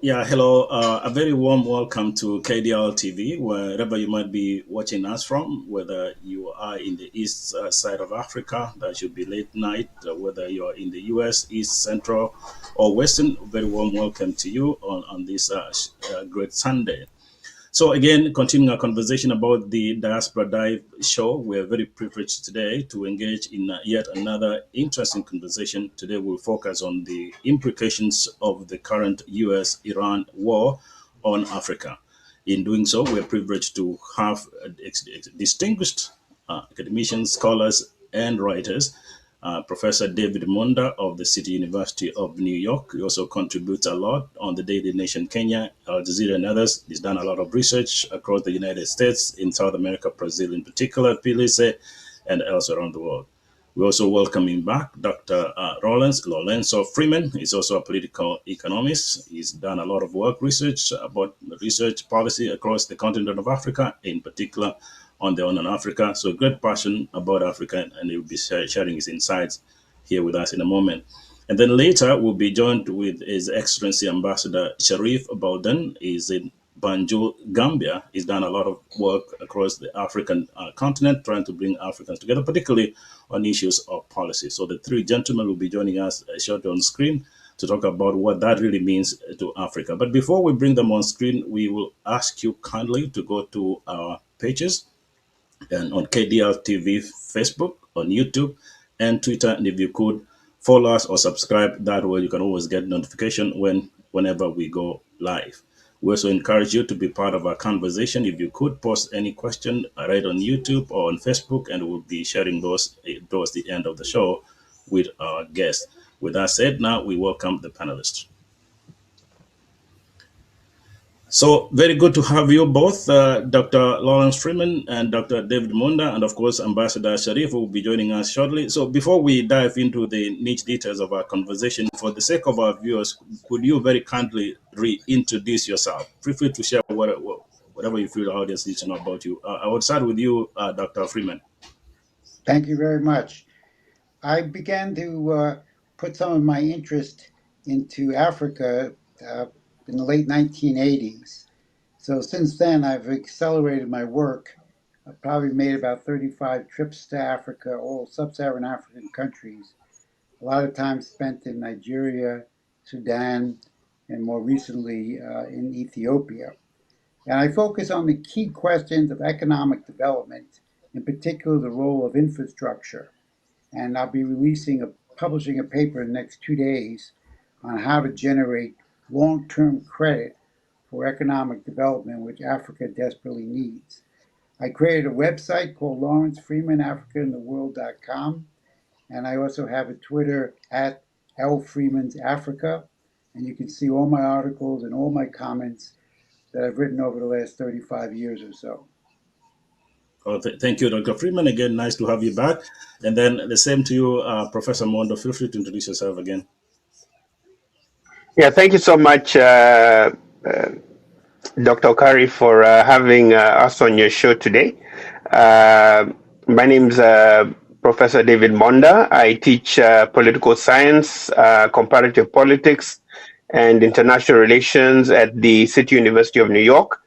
Yeah, hello. A very warm welcome to KDRTV, wherever you might be watching us from, whether you are in the east side of Africa, that should be late night, whether you are in the US, East, Central, or Western. Very warm welcome to you on this great Sunday. So again, continuing our conversation about the Diaspora Dive show, we're very privileged today to engage in yet another interesting conversation. Today we'll focus on the implications of the current US-Iran war on Africa. In doing so, we're privileged to have distinguished academicians, scholars, and writers. Professor David Monda of the City University of New York. He also contributes a lot on the Daily Nation Kenya, Al Jazeera, and others. He's done a lot of research across the United States, in South America, Brazil in particular, Pilice, and elsewhere around the world. We also welcome him back, Dr. Lorenzo Freeman. He's also a political economist. He's done a lot of work, research about research policy across the continent of Africa, in particular on the on Africa. So great passion about Africa, and he'll be sharing his insights here with us in a moment. And then later, we'll be joined with His Excellency Ambassador Sharif Balden. He's in Banjul, Gambia. He's done a lot of work across the African continent, trying to bring Africans together, particularly on issues of policy. So the three gentlemen will be joining us shortly on screen to talk about what that really means to Africa. But before we bring them on screen, we will ask you kindly to go to our pages and on KDRTV Facebook, on YouTube, and Twitter. And if you could follow us or subscribe, that way you can always get notification whenever we go live. We also encourage you to be part of our conversation. If you could post any question right on YouTube or on Facebook, and we'll be sharing those towards the end of the show with our guests. With that said, now we welcome the panelists. So very good to have you both, Dr. Lawrence Freeman and Dr. David Monda, and of course, Ambassador Sharif will be joining us shortly. So before we dive into the niche details of our conversation, for the sake of our viewers, could you very kindly reintroduce yourself? Feel free to share whatever you feel the audience needs to know about you. I would start with you, Dr. Freeman. Thank you very much. I began to put some of my interest into Africa in the late 1980s. So since then, I've accelerated my work. I've probably made about 35 trips to Africa, all sub-Saharan African countries. A lot of time spent in Nigeria, Sudan, and more recently in Ethiopia. And I focus on the key questions of economic development, in particular the role of infrastructure. And I'll be publishing a paper in the next 2 days on how to generate long-term credit for economic development, which Africa desperately needs. I created a website called LawrenceFreemanAfricaInTheWorld.com, and I also have a Twitter at LFreemansAfrica, and you can see all my articles and all my comments that I've written over the last 35 years or so. Oh, thank you, Dr. Freeman. Again, nice to have you back. And then the same to you, Professor Mondo. Feel free to introduce yourself again. Yeah, thank you so much, Dr. Okari, for having us on your show today. My name is Professor David Monda. I teach political science, comparative politics, and international relations at the City University of New York.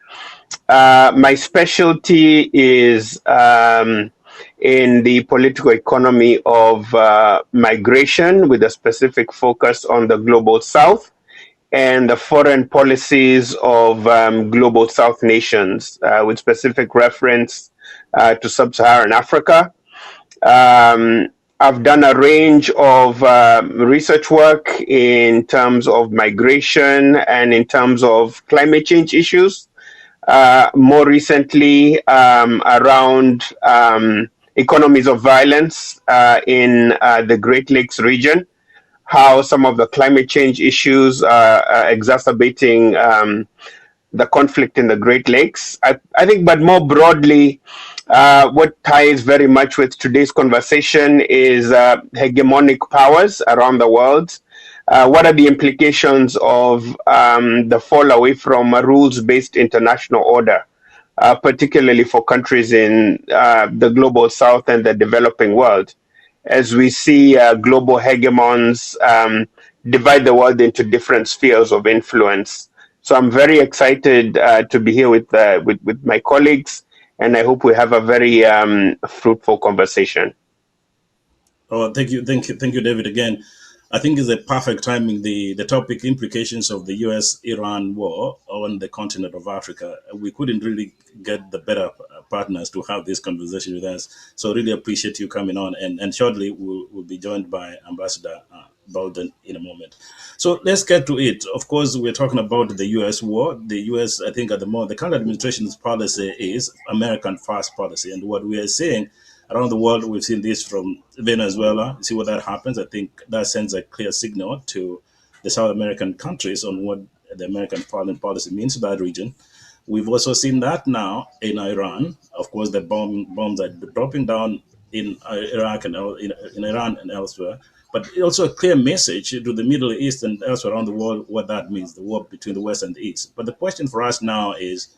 My specialty is in the political economy of migration, with a specific focus on the Global South and the foreign policies of Global South nations, with specific reference to Sub-Saharan Africa. I've done a range of research work in terms of migration and in terms of climate change issues. More recently, around economies of violence in the Great Lakes region, how some of the climate change issues are exacerbating the conflict in the Great Lakes. I think, but more broadly, What ties very much with today's conversation is hegemonic powers around the world. What are the implications of the fall away from a rules based international order, particularly for countries in the global south and the developing world, as we see global hegemons divide the world into different spheres of influence? So I'm very excited to be here with my colleagues, and I hope we have a very fruitful conversation. Oh, thank you, David. Again, I think it's a perfect timing. The topic implications of the U.S.-Iran war on the continent of Africa. We couldn't really get the better partners to have this conversation with us. So really appreciate you coming on. And shortly we'll be joined by Ambassador Bolden in a moment. So let's get to it. Of course, we're talking about the U.S. war. The U.S. I think at the moment the current administration's policy is American first policy, and what we are saying around the world, we've seen this from Venezuela. See what that happens. I think that sends a clear signal to the South American countries on what the American foreign policy means to that region. We've also seen that now in Iran. Of course, the bombs are dropping down in Iraq and in Iran and elsewhere. But also a clear message to the Middle East and elsewhere around the world what that means, the war between the West and the East. But the question for us now is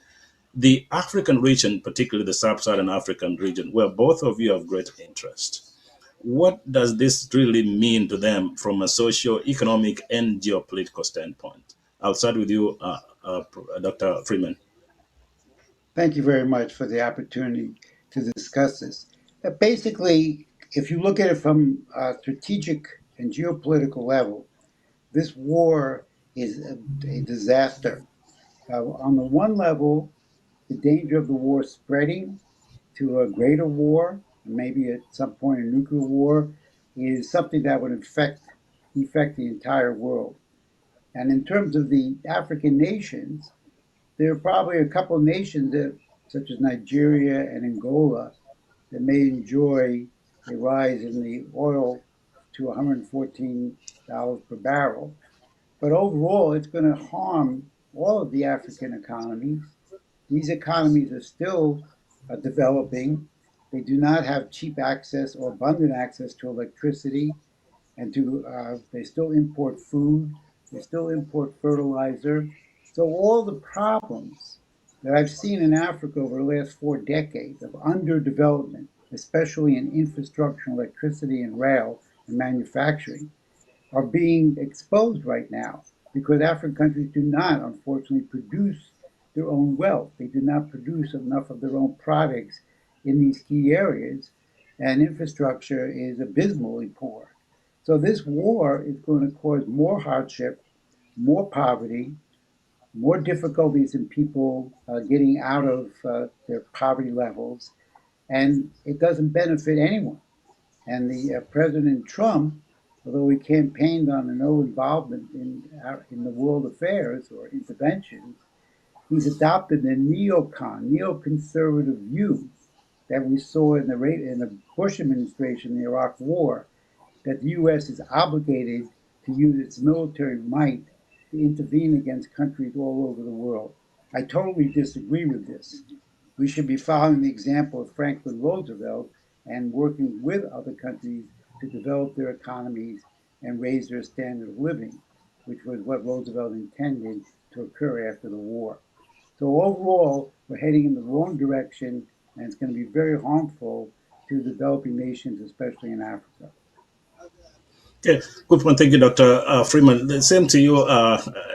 the African region, particularly the sub-Saharan African region, where both of you have great interest. What does this really mean to them from a socio-economic and geopolitical standpoint? I'll start with you, Dr. Freeman. Thank you very much for the opportunity to discuss this. Basically, if you look at it from a strategic and geopolitical level, this war is a disaster. On the one level, the danger of the war spreading to a greater war, maybe at some point a nuclear war, is something that would affect the entire world. And in terms of the African nations, there are probably a couple of nations that, such as Nigeria and Angola, that may enjoy a rise in the oil to $114 per barrel. But overall, it's going to harm all of the African economies. These economies are still developing. They do not have cheap access or abundant access to electricity, and they still import food. They still import fertilizer. So all the problems that I've seen in Africa over the last 4 decades of underdevelopment, especially in infrastructure, electricity, and rail and manufacturing, are being exposed right now because African countries do not, unfortunately, produce their own wealth. They do not produce enough of their own products in these key areas, and infrastructure is abysmally poor. So this war is going to cause more hardship, more poverty, more difficulties in people getting out of their poverty levels, and it doesn't benefit anyone. And the President Trump, although he campaigned on no involvement in the world affairs or interventions, he's adopted the neoconservative view that we saw in the Bush administration, the Iraq War, that the U.S. is obligated to use its military might to intervene against countries all over the world. I totally disagree with this. We should be following the example of Franklin Roosevelt and working with other countries to develop their economies and raise their standard of living, which was what Roosevelt intended to occur after the war. So overall, we're heading in the wrong direction, and it's going to be very harmful to developing nations, especially in Africa. Okay, good point. Thank you, Dr. Freeman. The same to you,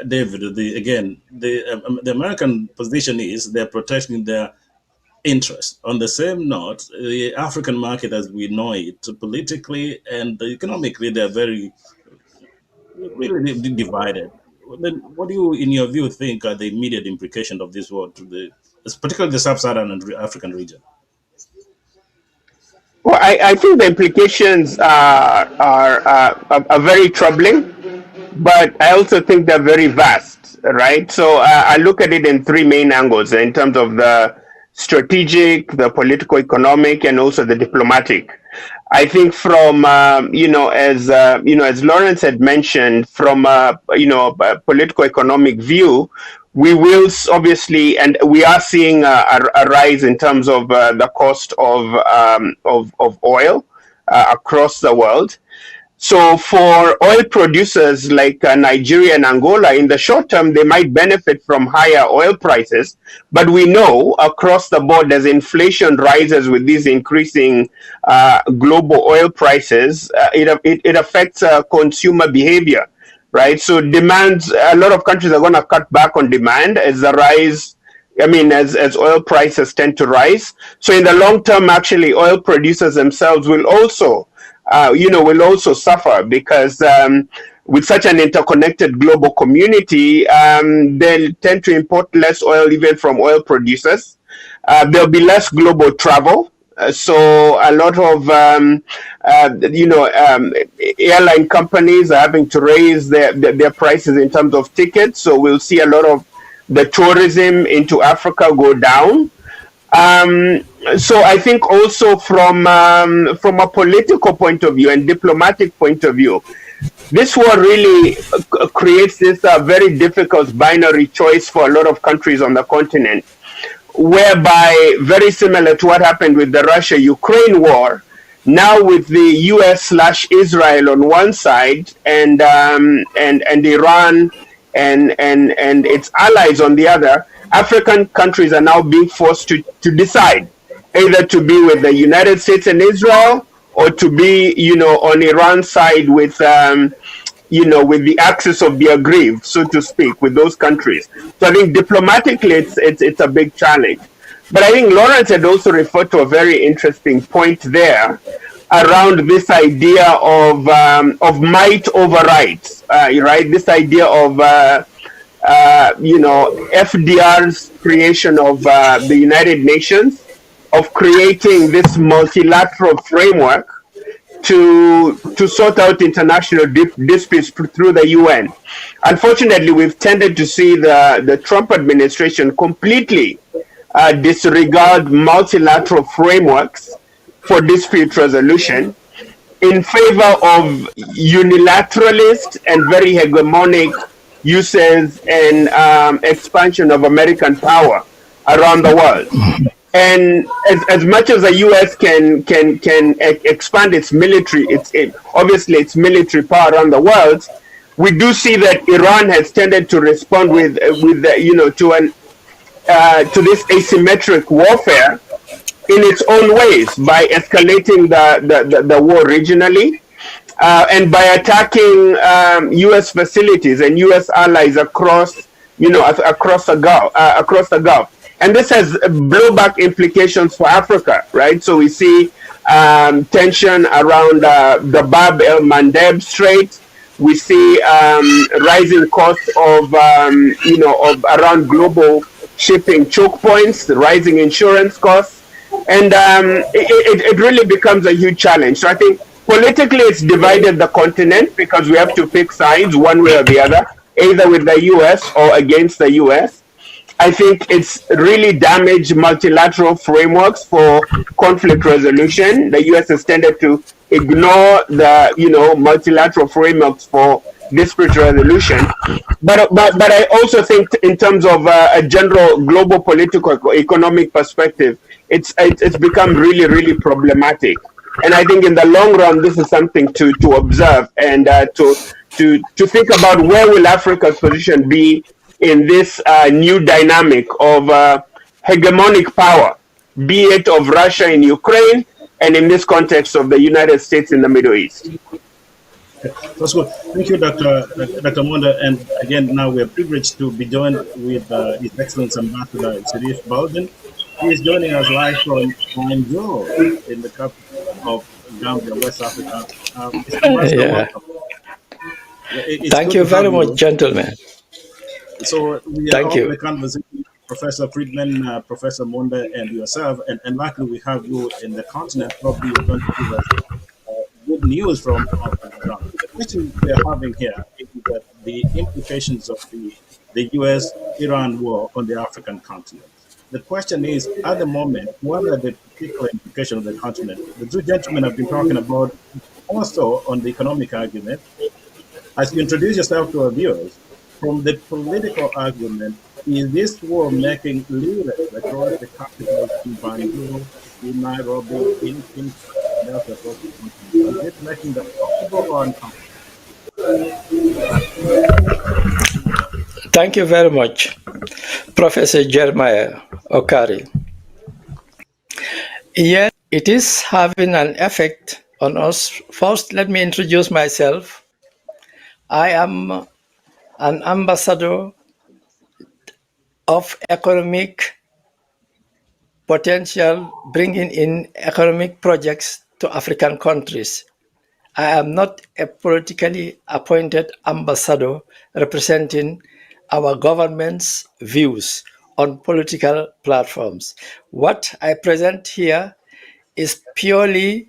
David. The American position is they're protecting their interest. On the same note, the African market as we know it, politically and economically, they're very really divided. Then, what do you, in your view, think are the immediate implications of this war to particularly the sub-Saharan and African region? Well, I think the implications are very troubling, but I also think they're very vast, right? So I look at it in three main angles in terms of the strategic, the political, economic, and also the diplomatic. I think from as Lawrence had mentioned, from a political economic view, we will obviously, and we are seeing a rise in terms of the cost of oil across the world. So for oil producers like Nigeria and Angola, in the short term, they might benefit from higher oil prices. But we know across the board, as inflation rises with these increasing global oil prices, it affects consumer behavior, right? So demands, a lot of countries are going to cut back on demand as the rise. I mean, as oil prices tend to rise. So in the long term, actually, oil producers themselves will also will also suffer because with such an interconnected global community, they'll tend to import less oil even from oil producers. There'll be less global travel. So a lot of airline companies are having to raise their prices in terms of tickets. So we'll see a lot of the tourism into Africa go down. So I think also from a political point of view and diplomatic point of view, this war really creates this very difficult binary choice for a lot of countries on the continent, whereby very similar to what happened with the Russia-Ukraine war, now with the US/Israel on one side and Iran and its allies on the other, African countries are now being forced to decide either to be with the United States and Israel or to be, on Iran's side with, with the axis of the aggrieved, so to speak, with those countries. So I think diplomatically, it's a big challenge. But I think Lawrence had also referred to a very interesting point there around this idea of might over rights, right? This idea of FDR's creation of the United Nations, of creating this multilateral framework to sort out international disputes through the UN. Unfortunately, we've tended to see the Trump administration completely disregard multilateral frameworks for dispute resolution in favor of unilateralist and very hegemonic uses and expansion of American power around the world. And as much as the U.S. can expand its military, obviously its military power around the world, we do see that Iran has tended to respond with to this asymmetric warfare in its own ways by escalating the war regionally and by attacking U.S. facilities and U.S. allies across the Gulf. And this has blowback implications for Africa, right? So we see tension around the Bab el Mandeb Strait. We see rising costs of around global shipping choke points, rising insurance costs, and it really becomes a huge challenge. So I think politically it's divided the continent because we have to pick sides one way or the other, either with the U.S. or against the U.S. I think it's really damaged multilateral frameworks for conflict resolution. The U.S. has tended to ignore the multilateral frameworks for dispute resolution. But I also think in terms of a general global political economic perspective, it's become really, really problematic. And I think in the long run, this is something to observe and to think about where will Africa's position be in this new dynamic of hegemonic power, be it of Russia in Ukraine, and in this context of the United States in the Middle East. That's good. Thank you, Dr. Monda. And again, now we are privileged to be joined with His Excellency Ambassador Sharif Baldwin. He is joining us live from Banjul in the capital of Gambia, West Africa. Thank you very much, gentlemen. So we are all the conversation, Professor Friedman, Professor Monda, and yourself, and luckily we have you in the continent. Probably you're going to give us good news from the ground. The question we are having here is that the implications of the US-Iran war on the African continent. The question is, at the moment, what are the particular implications of the continent? The two gentlemen have been talking about also on the economic argument. As you introduce yourself to our viewers, from the political argument, Is this war making leaders across the capitals in Banjul, in Nairobi, in Kingston, and else across the continent? Is it making them comfortable or uncomfortable? Thank you very much, Professor Jeremiah Okari. Yes, it is having an effect on us. First, let me introduce myself. I am an ambassador of economic potential, bringing in economic projects to African countries. I am not a politically appointed ambassador representing our government's views on political platforms. What I present here is purely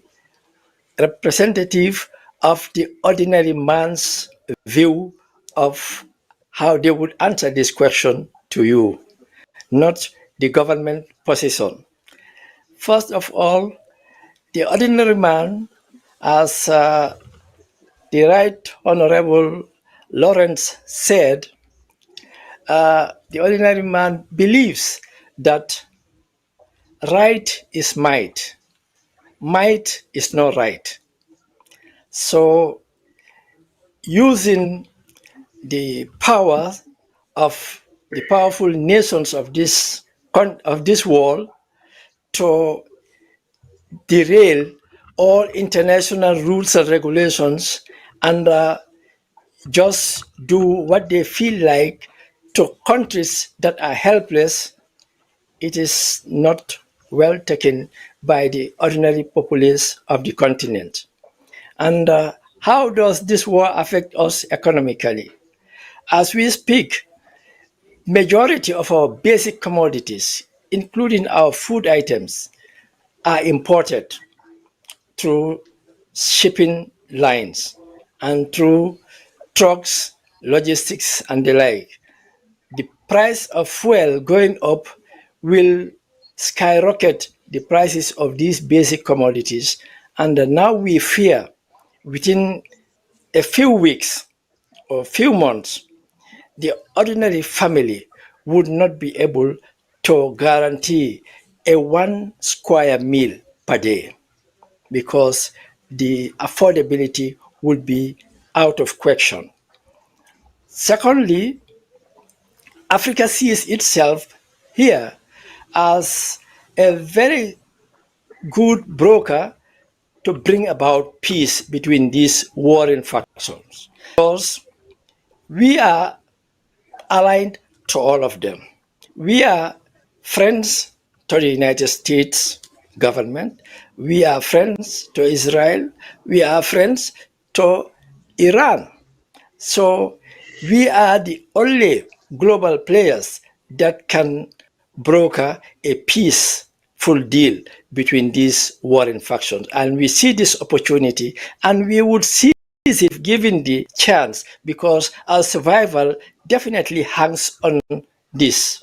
representative of the ordinary man's view of how they would answer this question to you, not the government position. First of all, the ordinary man, as the Right Honorable Lawrence said, the ordinary man believes that right is might, might is not right. So, using the power of the powerful nations of this world to derail all international rules and regulations and just do what they feel like to countries that are helpless, it is not well taken by the ordinary populace of the continent. And how does this war affect us economically? As we speak, majority of our basic commodities, including our food items, are imported through shipping lines and through trucks, logistics, and the like. The price of fuel going up will skyrocket the prices of these basic commodities. And now we fear within a few weeks or few months, the ordinary family would not be able to guarantee a 1 square meal per day because the affordability would be out of question. Secondly, Africa sees itself here as a very good broker to bring about peace between these warring factions because we are aligned to all of them. We are friends to the United States government. We are friends to Israel. We are friends to Iran. So we are the only global players that can broker a peaceful deal between these warring factions. And we see this opportunity and we would seize it given the chance because our survival definitely hangs on this.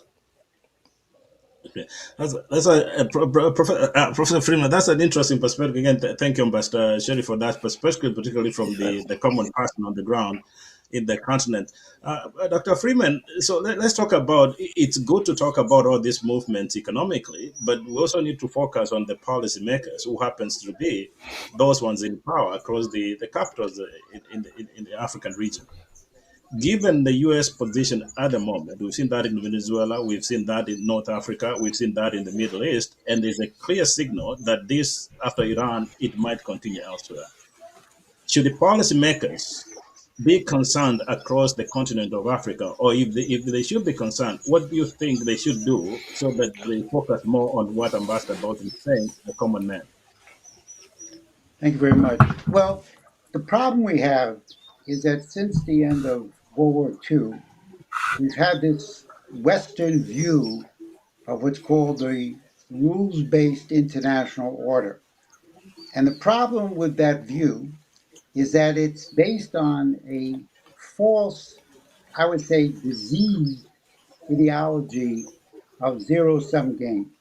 Okay. Professor Freeman, that's an interesting perspective. Again, thank you, Ambassador Sherry, for that perspective, particularly from the common person on the ground in the continent. Dr. Freeman, so let's talk about, it's good to talk about all these movements economically, but we also need to focus on the policymakers who happens to be those ones in power across the capitals in the African region. Given the US position at the moment, we've seen that in Venezuela, we've seen that in North Africa, we've seen that in the Middle East, and there's a clear signal that this, after Iran, it might continue elsewhere. Should the policymakers be concerned across the continent of Africa, or if they should be concerned, what do you think they should do so that they focus more on what Ambassador Bolton is saying, the common man? Thank you very much. Well, the problem we have is that since the end of World War II, we've had this Western view of what's called the rules based international order. And the problem with that view is that it's based on a false, I would say, diseased ideology of zero sum game.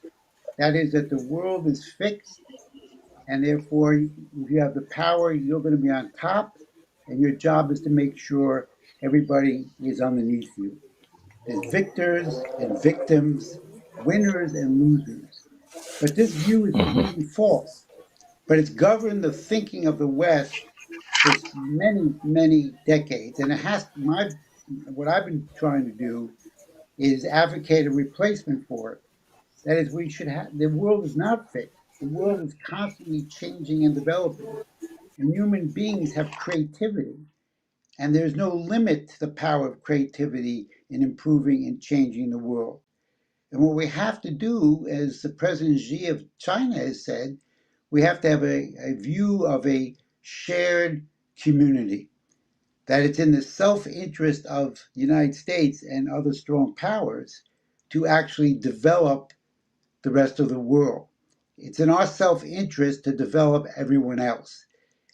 That is, that the world is fixed, and therefore, if you have the power, you're going to be on top, and your job is to make sure everybody is underneath you. There's victors and victims, winners and losers. But this view is completely false. But it's governed the thinking of the West for many, many decades. And it has what I've been trying to do is advocate a replacement for it. That is, we should have the world is not fixed. The world is constantly changing and developing. And human beings have creativity. And there's no limit to the power of creativity in improving and changing the world. And what we have to do, as the President Xi of China has said, we have to have a view of a shared community, that it's in the self-interest of the United States and other strong powers to actually develop the rest of the world. It's in our self-interest to develop everyone else.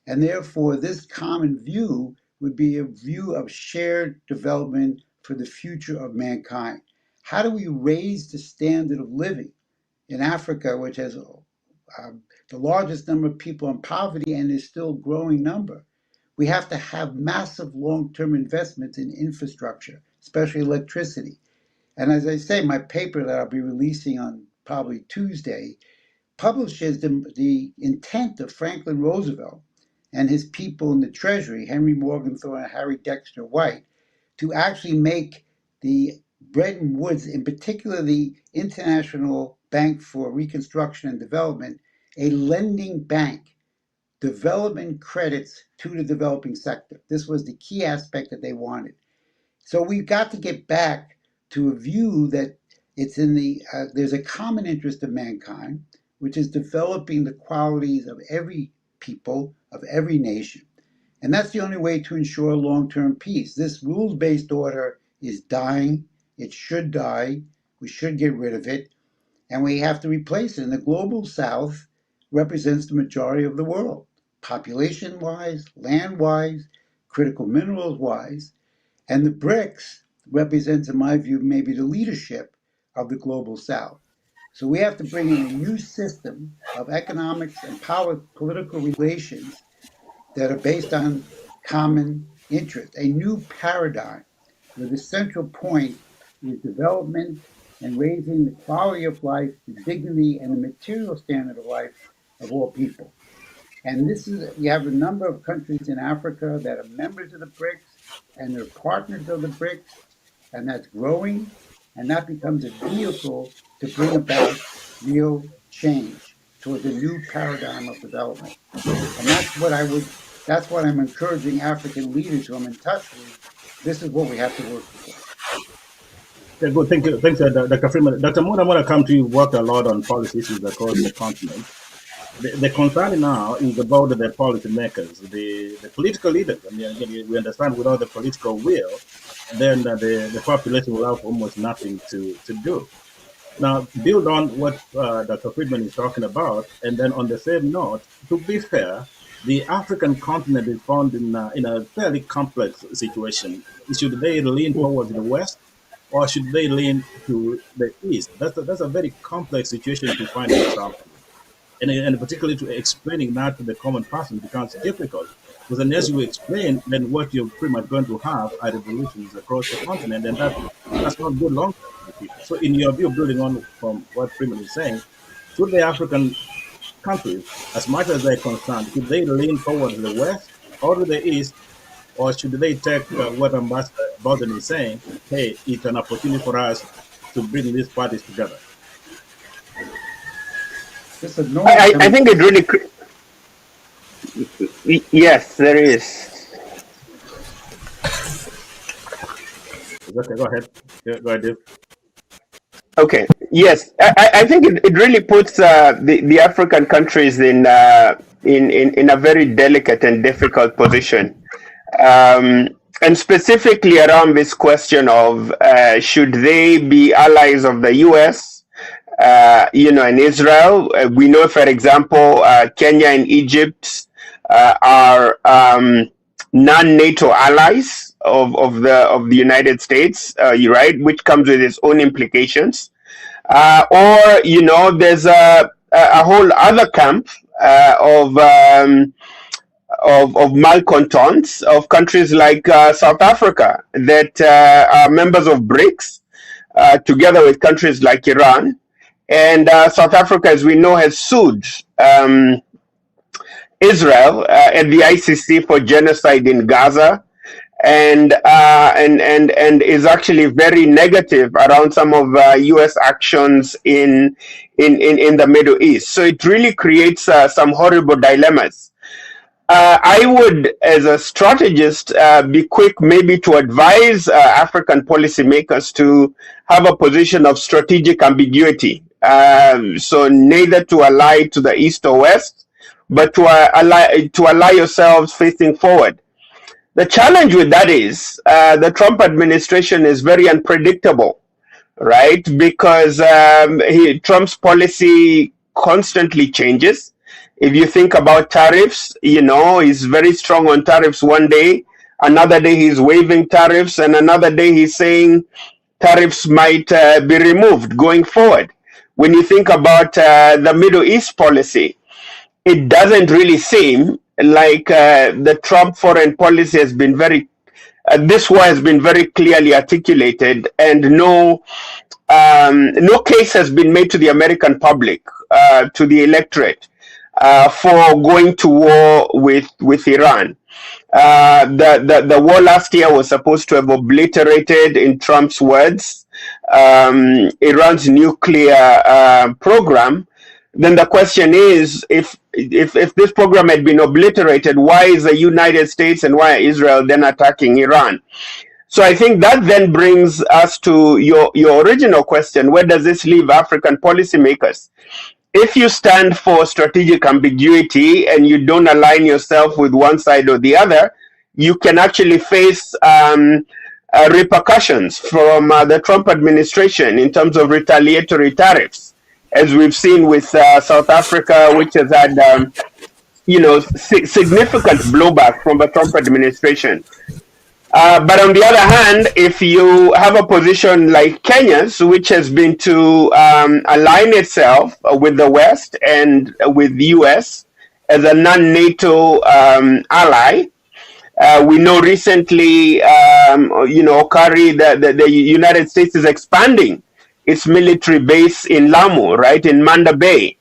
And therefore, this common view would be a view of shared development for the future of mankind. How do we raise the standard of living in Africa, which has the largest number of people in poverty and is still a growing number? We have to have massive long-term investments in infrastructure, especially electricity. And as I say, my paper that I'll be releasing on probably Tuesday publishes the intent of Franklin Roosevelt and his people in the Treasury, Henry Morgenthau and Harry Dexter White, to actually make the Bretton Woods, in particular the International Bank for Reconstruction and Development, a lending bank, development credits to the developing sector. This was the key aspect that they wanted. So we've got to get back to a view that it's in there's a common interest of mankind, which is developing the qualities of every people, of every nation. And that's the only way to ensure long-term peace. This rules-based order is dying. It should die. We should get rid of it. And we have to replace it. And the global south represents the majority of the world, population-wise, land-wise, critical minerals-wise. And the BRICS represents, in my view, maybe the leadership of the global south. So we have to bring in a new system of economics and power political relations that are based on common interest, a new paradigm where the central point is development and raising the quality of life, the dignity, and the material standard of life of all people. And you have a number of countries in Africa that are members of the BRICS and they're partners of the BRICS, and that's growing, and that becomes a vehicle to bring about real change towards a new paradigm of development. And that's what I'm encouraging African leaders who I'm in touch with. This is what we have to work for. Yeah, good. Thank you. Thanks, Dr. Freeman. Dr. Moon, I want to come to you. Worked a lot on policy issues across the continent. The concern now is about the policy makers, the political leaders. I mean, again, we understand without the political will, then the population will have almost nothing to do. Now, build on what Dr. Friedman is talking about, and then on the same note, to be fair, the African continent is found in a fairly complex situation. Should they lean towards the West, or should they lean to the East? That's a very complex situation to find yourself in. And particularly to explaining that to the common person becomes difficult. Because then as you explain, then what you're pretty much going to have are revolutions across the continent, and that's not good long term for the people. So in your view, building on from what Freeman is saying, should the African countries, as much as they're concerned, should they lean towards the West or to the East, or should they take what Ambassador Bowden is saying, hey, it's an opportunity for us to bring these parties together? I think it really. Yes, there is. Okay, go ahead. Go ahead, Dave. Okay. Yes, I think it really puts the African countries in a very delicate and difficult position, and specifically around this question of should they be allies of the U.S. In Israel. We know, for example, Kenya and Egypt are non-NATO allies of the United States, right, which comes with its own implications. Or there's a whole other camp of malcontents of countries like South Africa that are members of BRICS, together with countries like Iran. And South Africa, as we know, has sued Israel at the ICC for genocide in Gaza, and is actually very negative around some of U.S. actions in the Middle East. So it really creates some horrible dilemmas. I would, as a strategist, be quick maybe to advise African policymakers to have a position of strategic ambiguity. So neither to ally to the east or west, but to ally yourselves facing forward. The challenge with that is the Trump administration is very unpredictable, right? Because Trump's policy constantly changes. If you think about tariffs, he's very strong on tariffs one day, another day he's waiving tariffs, and another day he's saying tariffs might be removed going forward. When you think about the Middle East policy, it doesn't really seem like the Trump foreign policy has been this war has been very clearly articulated, and no case has been made to the American public, to the electorate, for going to war with Iran. The war last year was supposed to have obliterated, in Trump's words, Iran's nuclear program. Then the question is, if this program had been obliterated, why is the United States and why Israel then attacking Iran? So I think that then brings us to your original question: where does this leave African policymakers? If you stand for strategic ambiguity and you don't align yourself with one side or the other, you can actually face repercussions from the Trump administration in terms of retaliatory tariffs, as we've seen with South Africa, which has had significant blowback from the Trump administration. But on the other hand, if you have a position like Kenya's, which has been to align itself with the West and with the US as a non-NATO ally, we know recently, Kari, the United States is expanding its military base in Lamu, right, in Manda Bay.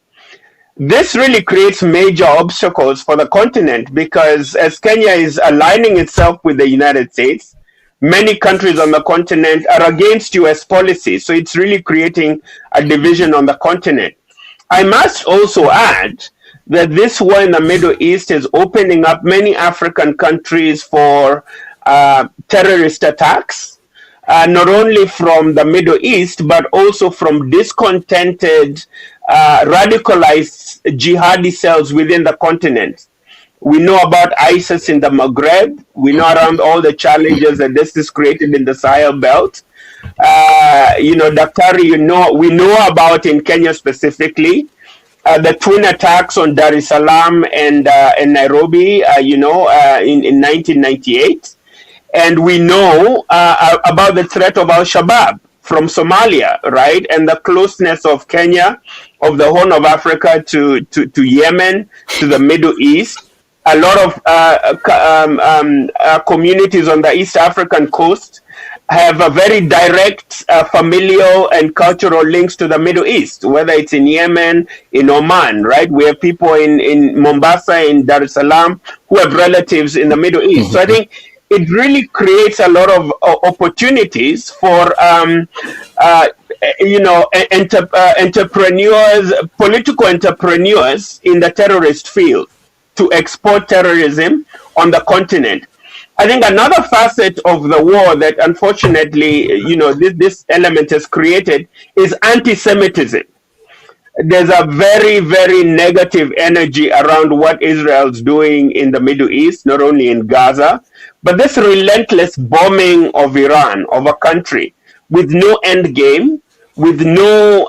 This really creates major obstacles for the continent, because as Kenya is aligning itself with the United States, many countries on the continent are against US policy. So it's really creating a division on the continent. I must also add that this war in the Middle East is opening up many African countries for terrorist attacks, not only from the Middle East, but also from discontented, radicalized jihadi cells within the continent. We know about ISIS in the Maghreb. We know around all the challenges that this is created in the Sahel belt. Daktari, we know about in Kenya specifically, the twin attacks on Dar es Salaam and Nairobi, in 1998. And we know about the threat of Al-Shabaab from Somalia, right? And the closeness of Kenya, of the Horn of Africa to Yemen, to the Middle East. A lot of communities on the East African coast have a very direct familial and cultural links to the Middle East, whether it's in Yemen, in Oman, right? We have people in Mombasa, in Dar es Salaam, who have relatives in the Middle East. So I think it really creates a lot of opportunities for entrepreneurs, political entrepreneurs in the terrorist field to export terrorism on the continent. I think another facet of the war that unfortunately, this element has created is anti-Semitism. There's a very, very negative energy around what Israel's doing in the Middle East, not only in Gaza, but this relentless bombing of Iran, of a country, with no end game, with no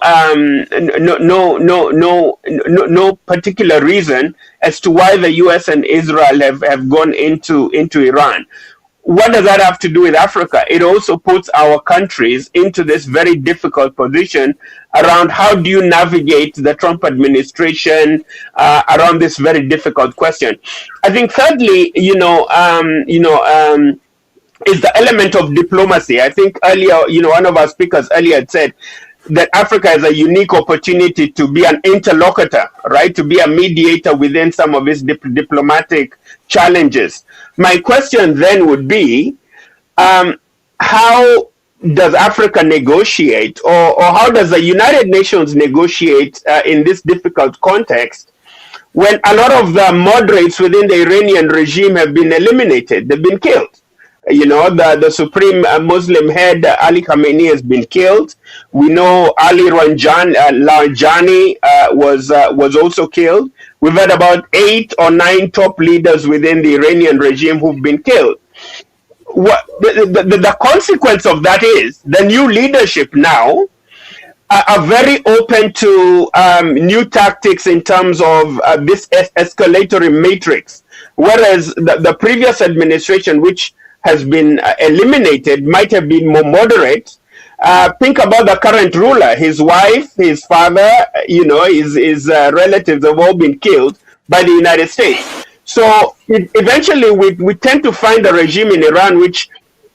particular reason as to why the US and Israel have gone into Iran. What does that have to do with Africa? It also puts our countries into this very difficult position around how do you navigate the Trump administration around this very difficult question. I think thirdly, is the element of diplomacy. I think earlier, one of our speakers earlier had said that Africa has a unique opportunity to be an interlocutor, right? To be a mediator within some of its diplomatic challenges. My question then would be, how does Africa negotiate, or how does the United Nations negotiate in this difficult context when a lot of the moderates within the Iranian regime have been eliminated? They've been killed. The supreme Muslim head, Ali Khamenei, has been killed. We know Ali Larijani was also killed. We've had about 8 or 9 top leaders within the Iranian regime who've been killed. What the consequence of that is the new leadership now are very open to new tactics in terms of this escalatory matrix, whereas the previous administration, which has been eliminated, might have been more moderate. Think about the current ruler. His wife, his father, his relatives have all been killed by the United States. So eventually we tend to find a regime in Iran which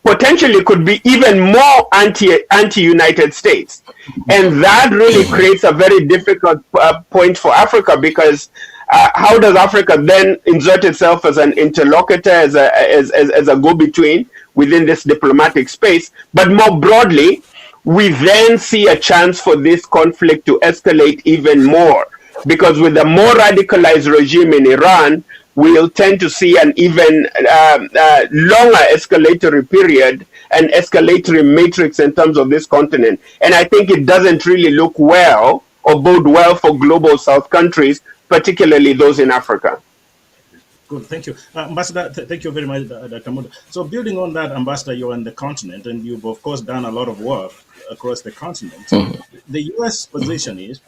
potentially could be even more anti-United States. And that really creates a very difficult point for Africa, because how does Africa then insert itself as an interlocutor, as a go-between within this diplomatic space? But more broadly, we then see a chance for this conflict to escalate even more, because with a more radicalized regime in Iran, we'll tend to see an even longer escalatory period and escalatory matrix in terms of this continent. And I think it doesn't really look well or bode well for global South countries, particularly those in Africa. Good, thank you. Ambassador, thank you very much, Dr. Muda. So building on that, Ambassador, you're on the continent, and you've, of course, done a lot of work across the continent. The U.S. position is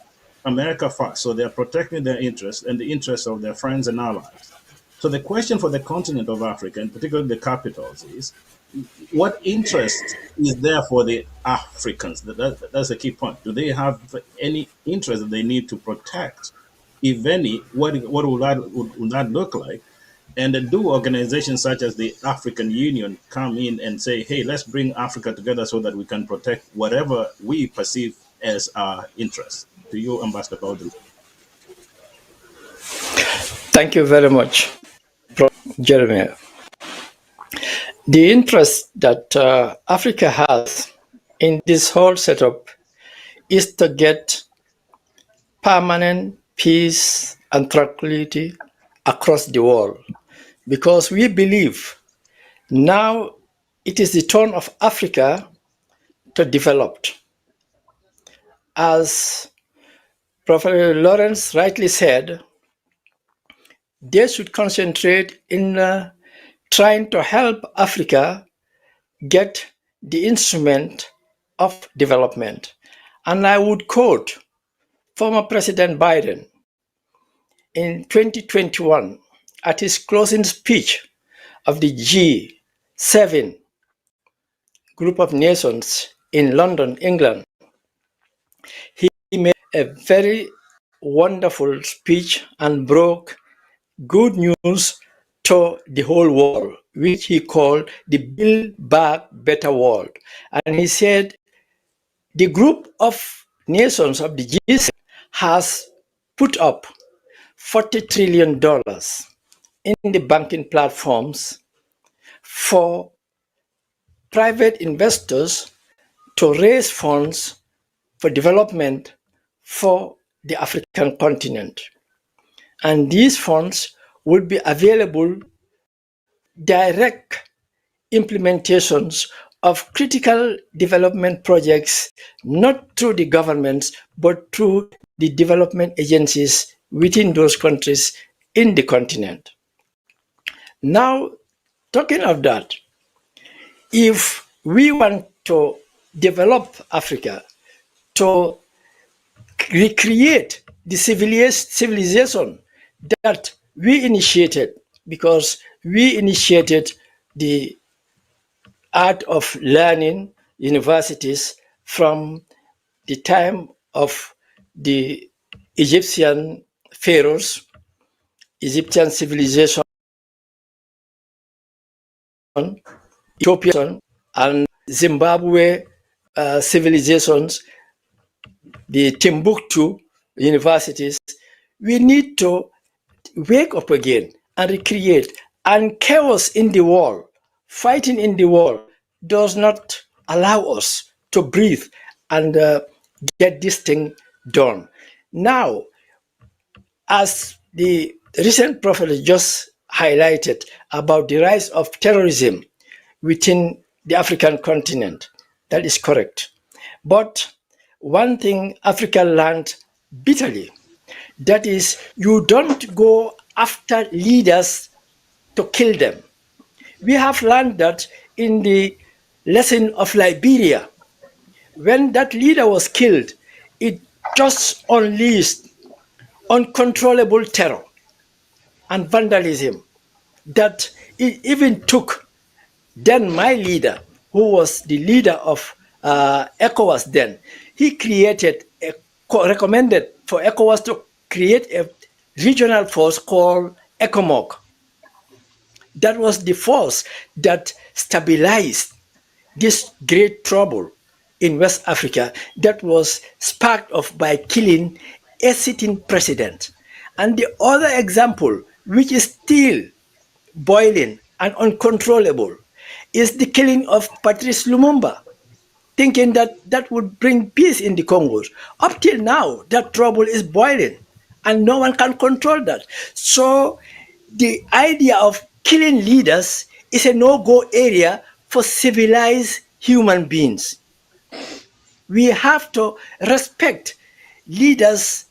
America first, so they're protecting their interests and the interests of their friends and allies. So the question for the continent of Africa, and particularly the capitals, is what interest is there for the Africans? That's the key point. Do they have any interest that they need to protect? If any, what would that look like? And do organizations such as the African Union come in and say, hey, let's bring Africa together so that we can protect whatever we perceive as our interests? To you, Ambassador Baudry. Thank you very much, Jeremy. The interest that Africa has in this whole setup is to get permanent peace and tranquility across the world, because we believe now it is the turn of Africa to develop. As Professor Lawrence rightly said, they should concentrate in trying to help Africa get the instrument of development. And I would quote former President Biden in 2021 at his closing speech of the G7 group of nations in London, England. He made a very wonderful speech and broke good news to the whole world, which he called the Build Back Better World. And he said the group of nations of the G7 has put up $40 trillion in the banking platforms for private investors to raise funds for development for the African continent. And these funds will be available direct implementations of critical development projects, not through the governments, but through the development agencies within those countries in the continent. Now, talking of that, if we want to develop Africa, to recreate the civilization that we initiated, because we initiated the art of learning universities from the time of the Egyptian pharaohs, Egyptian civilization, Ethiopian and Zimbabwe civilizations, the Timbuktu universities, we need to wake up again and recreate. And chaos in the world, fighting in the world, does not allow us to breathe and get this thing done. Now, as the recent prophet just highlighted about the rise of terrorism within the African continent, that is correct. But one thing Africa learned bitterly, that is, you don't go after leaders to kill them. We have learned that in the lesson of Liberia. When that leader was killed, it just unleashed uncontrollable terror and vandalism that it even took then my leader, who was the leader of ECOWAS then, he recommended for ECOWAS to create a regional force called ECOMOG. That was the force that stabilized this great trouble in West Africa that was sparked off by killing a sitting president. And the other example, which is still boiling and uncontrollable, is the killing of Patrice Lumumba, thinking that that would bring peace in the Congos. Up till now, that trouble is boiling and no one can control that. So the idea of killing leaders is a no-go area for civilized human beings. We have to respect leaders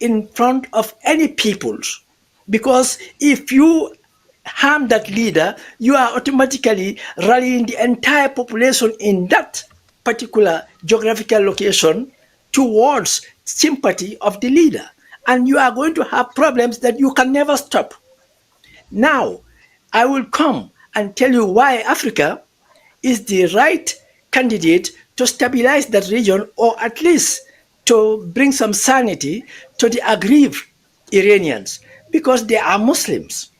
in front of any peoples, because if you harm that leader, you are automatically rallying the entire population in that particular geographical location towards sympathy of the leader, and you are going to have problems that you can never stop. Now, I will come and tell you why Africa is the right candidate to stabilize that region, or at least to bring some sanity to the aggrieved Iranians, because they are Muslims.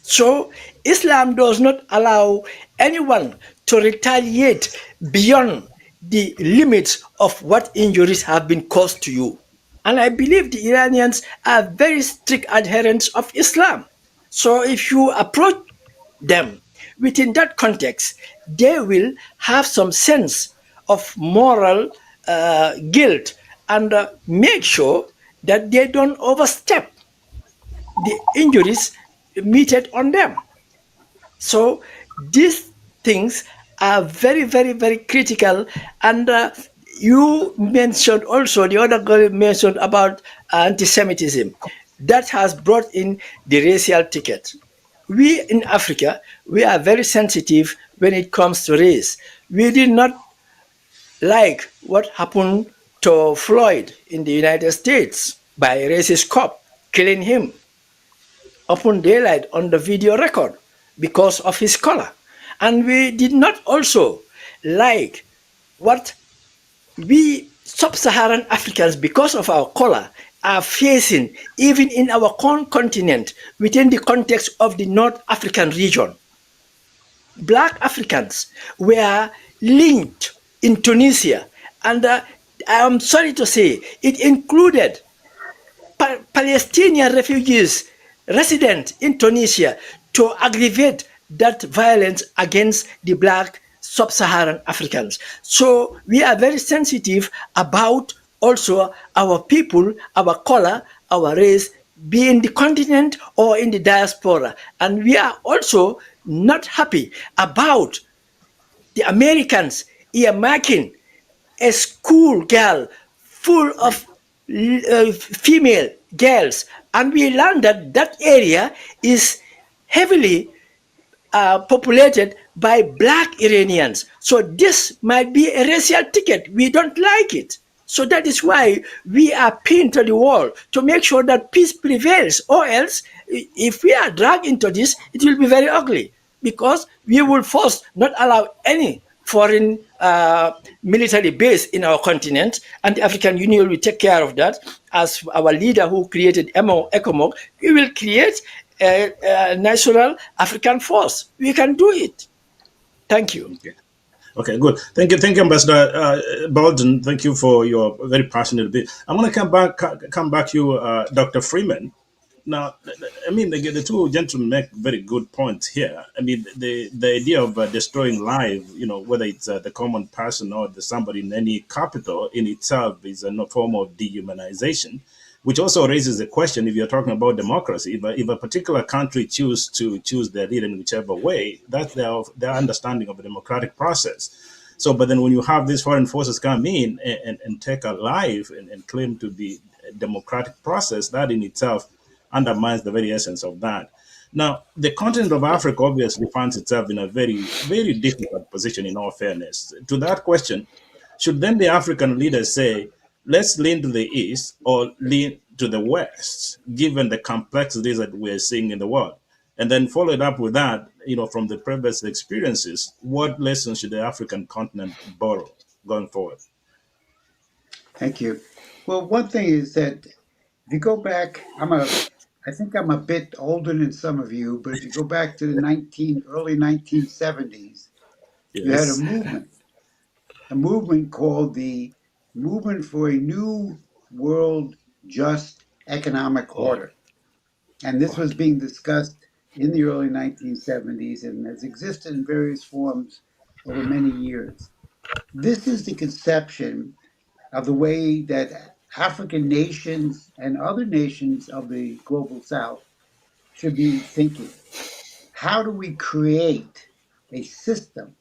So Islam does not allow anyone to retaliate beyond the limits of what injuries have been caused to you. And I believe the Iranians are very strict adherents of Islam. So if you approach them within that context, they will have some sense of moral guilt and make sure that they don't overstep the injuries meted on them. So these things are very, very, very critical. And you mentioned also, the other girl mentioned about anti-Semitism. That has brought in the racial ticket. We in Africa, we are very sensitive when it comes to race. We did not like what happened to Floyd in the United States by a racist cop killing him open daylight on the video record because of his color. And we did not also like what we sub-Saharan Africans, because of our color, are facing even in our own continent within the context of the North African region. Black Africans were linked in Tunisia, and I am sorry to say it included Palestinian refugees resident in Tunisia to aggravate that violence against the black sub-Saharan Africans. So we are very sensitive about also our people, our color, our race, be in the continent or in the diaspora. And we are also not happy about the Americans earmarking a school girl full of female girls, and we learned that that area is heavily populated by black Iranians. So this might be a racial ticket. We don't like it. So that is why we are pinned to the wall to make sure that peace prevails, or else if we are dragged into this, it will be very ugly, because we will first not allow any foreign military base in our continent, and the African Union will take care of that. As our leader who created ECOMOG, we will create a national African force. We can do it. Thank you. Okay. Okay, good. Thank you, Ambassador Bolden. Thank you for your very passionate bit. I'm going to come back to you, Dr. Freeman. Now, I mean, the two gentlemen make very good points here. I mean, the idea of destroying life, whether it's the common person or somebody in any capital in itself is a form of dehumanization, which also raises the question, if you're talking about democracy, if a particular country choose their leader in whichever way, that's their understanding of the democratic process. So, but then when you have these foreign forces come in and take a life and claim to be a democratic process, that in itself undermines the very essence of that. Now, the continent of Africa obviously finds itself in a very, very difficult position, in all fairness. To that question, should then the African leaders say, let's lean to the east or lean to the west, given the complexities that we're seeing in the world? And then follow it up with that, from the previous experiences, what lessons should the African continent borrow going forward? Thank you. Well, one thing is that if you go back, I think I'm a bit older than some of you, but if you go back to the early 1970s, you had Yes. a movement called the Movement for a New World Just Economic Oh, Order. And this was okay. being discussed in the early 1970s and has existed in various forms over many years. This is the conception of the way that African nations and other nations of the global south should be thinking. How do we create a system?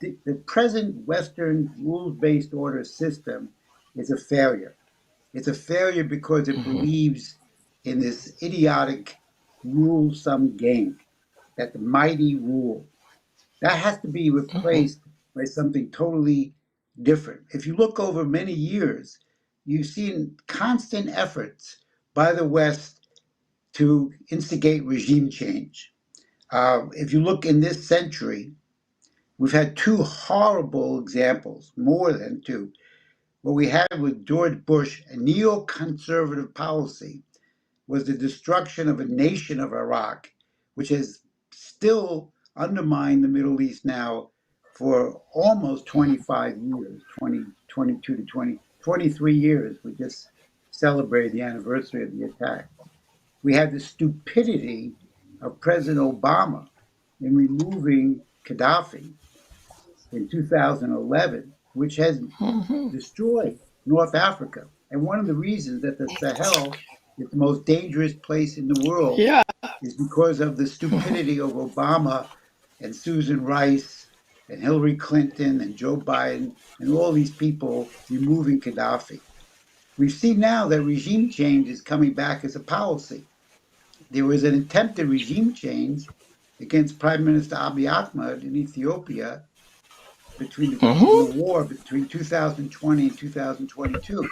The present Western rules based order system is a failure. It's a failure because it believes in this idiotic rule sum game that the mighty rule. That has to be replaced by something totally different. If you look over many years, you've seen constant efforts by the West to instigate regime change. If you look in this century, we've had two horrible examples, more than two. What we had with George Bush, a neoconservative policy, was the destruction of a nation of Iraq, which has still undermined the Middle East now for almost 25 years, 22 to 23 years. We just celebrated the anniversary of the attack. We had the stupidity of President Obama in removing Gaddafi in 2011, which has destroyed North Africa. And one of the reasons that the Sahel is the most dangerous place in the world Yeah. is because of the stupidity of Obama and Susan Rice and Hillary Clinton and Joe Biden and all these people removing Gaddafi. We see now that regime change is coming back as a policy. There was an attempted regime change against Prime Minister Abiy Ahmed in Ethiopia in the war between 2020 and 2022.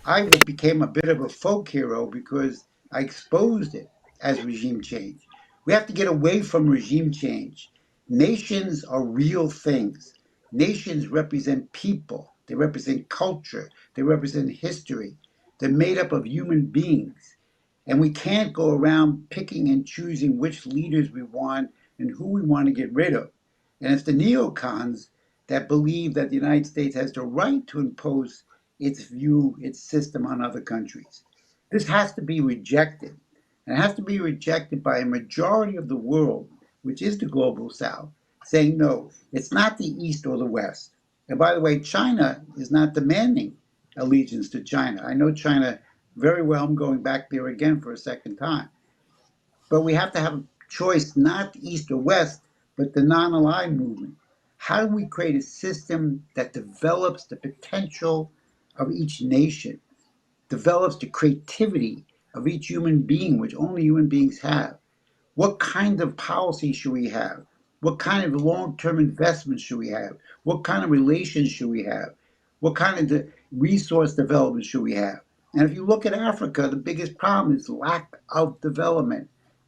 I became a bit of a folk hero because I exposed it as regime change. We have to get away from regime change. Nations are real things. Nations represent people, they represent culture, they represent history. They're made up of human beings. And we can't go around picking and choosing which leaders we want and who we want to get rid of. And it's the neocons that believe that the United States has the right to impose its view, its system on other countries. This has to be rejected. And it has to be rejected by a majority of the world, which is the global south, saying no, it's not the East or the West. And by the way, China is not demanding allegiance to China. I know China very well. I'm going back there again for a second time. But we have to have a choice, not East or West, but the non aligned movement. How do we create a system that develops the potential of each nation, develops the creativity of each human being, which only human beings have? What kind of policy should we have? What kind of long-term investments should we have? What kind of relations should we have? What kind of resource development should we have? And if you look at Africa, the biggest problem is lack of development,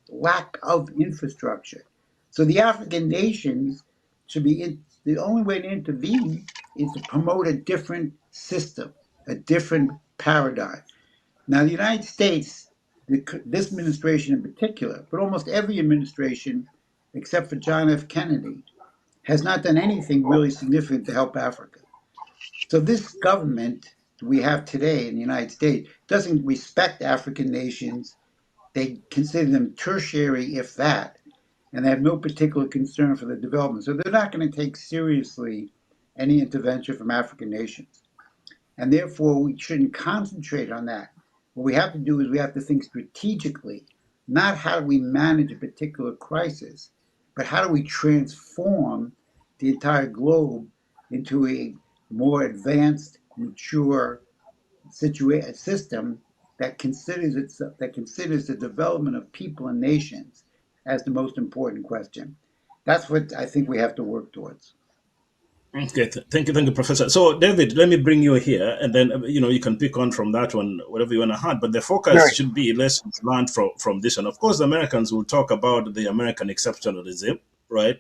lack of infrastructure. So the African nations should be the only way to intervene is to promote a different system, a different paradigm. Now, the United States, this administration in particular, but almost every administration except for John F. Kennedy, has not done anything really significant to help Africa. So this government we have today in the United States doesn't respect African nations. They consider them tertiary, if that, and they have no particular concern for the development. So they're not going to take seriously any intervention from African nations. And therefore, we shouldn't concentrate on that. What we have to do is we have to think strategically, not how do we manage a particular crisis, but how do we transform the entire globe into a more advanced, mature system that considers the development of people and nations as the most important question. That's what I think we have to work towards. Okay, thank you, Professor. So, David, let me bring you here, and then you can pick on from that one whatever you want to add. But the focus should be lessons learned from this one. Of course, the Americans will talk about the American exceptionalism, right?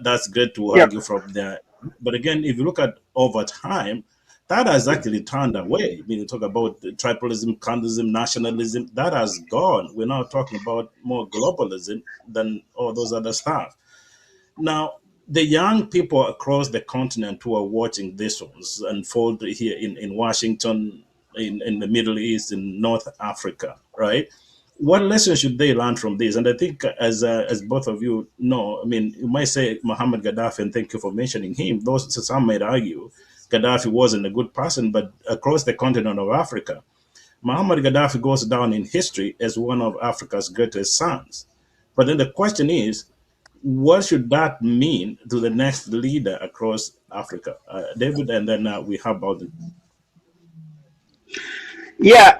That's great to argue from there. But again, if you look at over time, that has actually turned away. I mean, you talk about tribalism, colonism, nationalism. That has gone. We're now talking about more globalism than all those other stuff. Now, the young people across the continent who are watching this ones unfold here in Washington, in the Middle East, in North Africa, right? What lessons should they learn from this? And I think, as both of you know, I mean, you might say Muhammad Gaddafi, and thank you for mentioning him. Some might argue Gaddafi wasn't a good person, but across the continent of Africa, Muhammad Gaddafi goes down in history as one of Africa's greatest sons. But then the question is, what should that mean to the next leader across Africa? David, and then we have Baldwin. Yeah,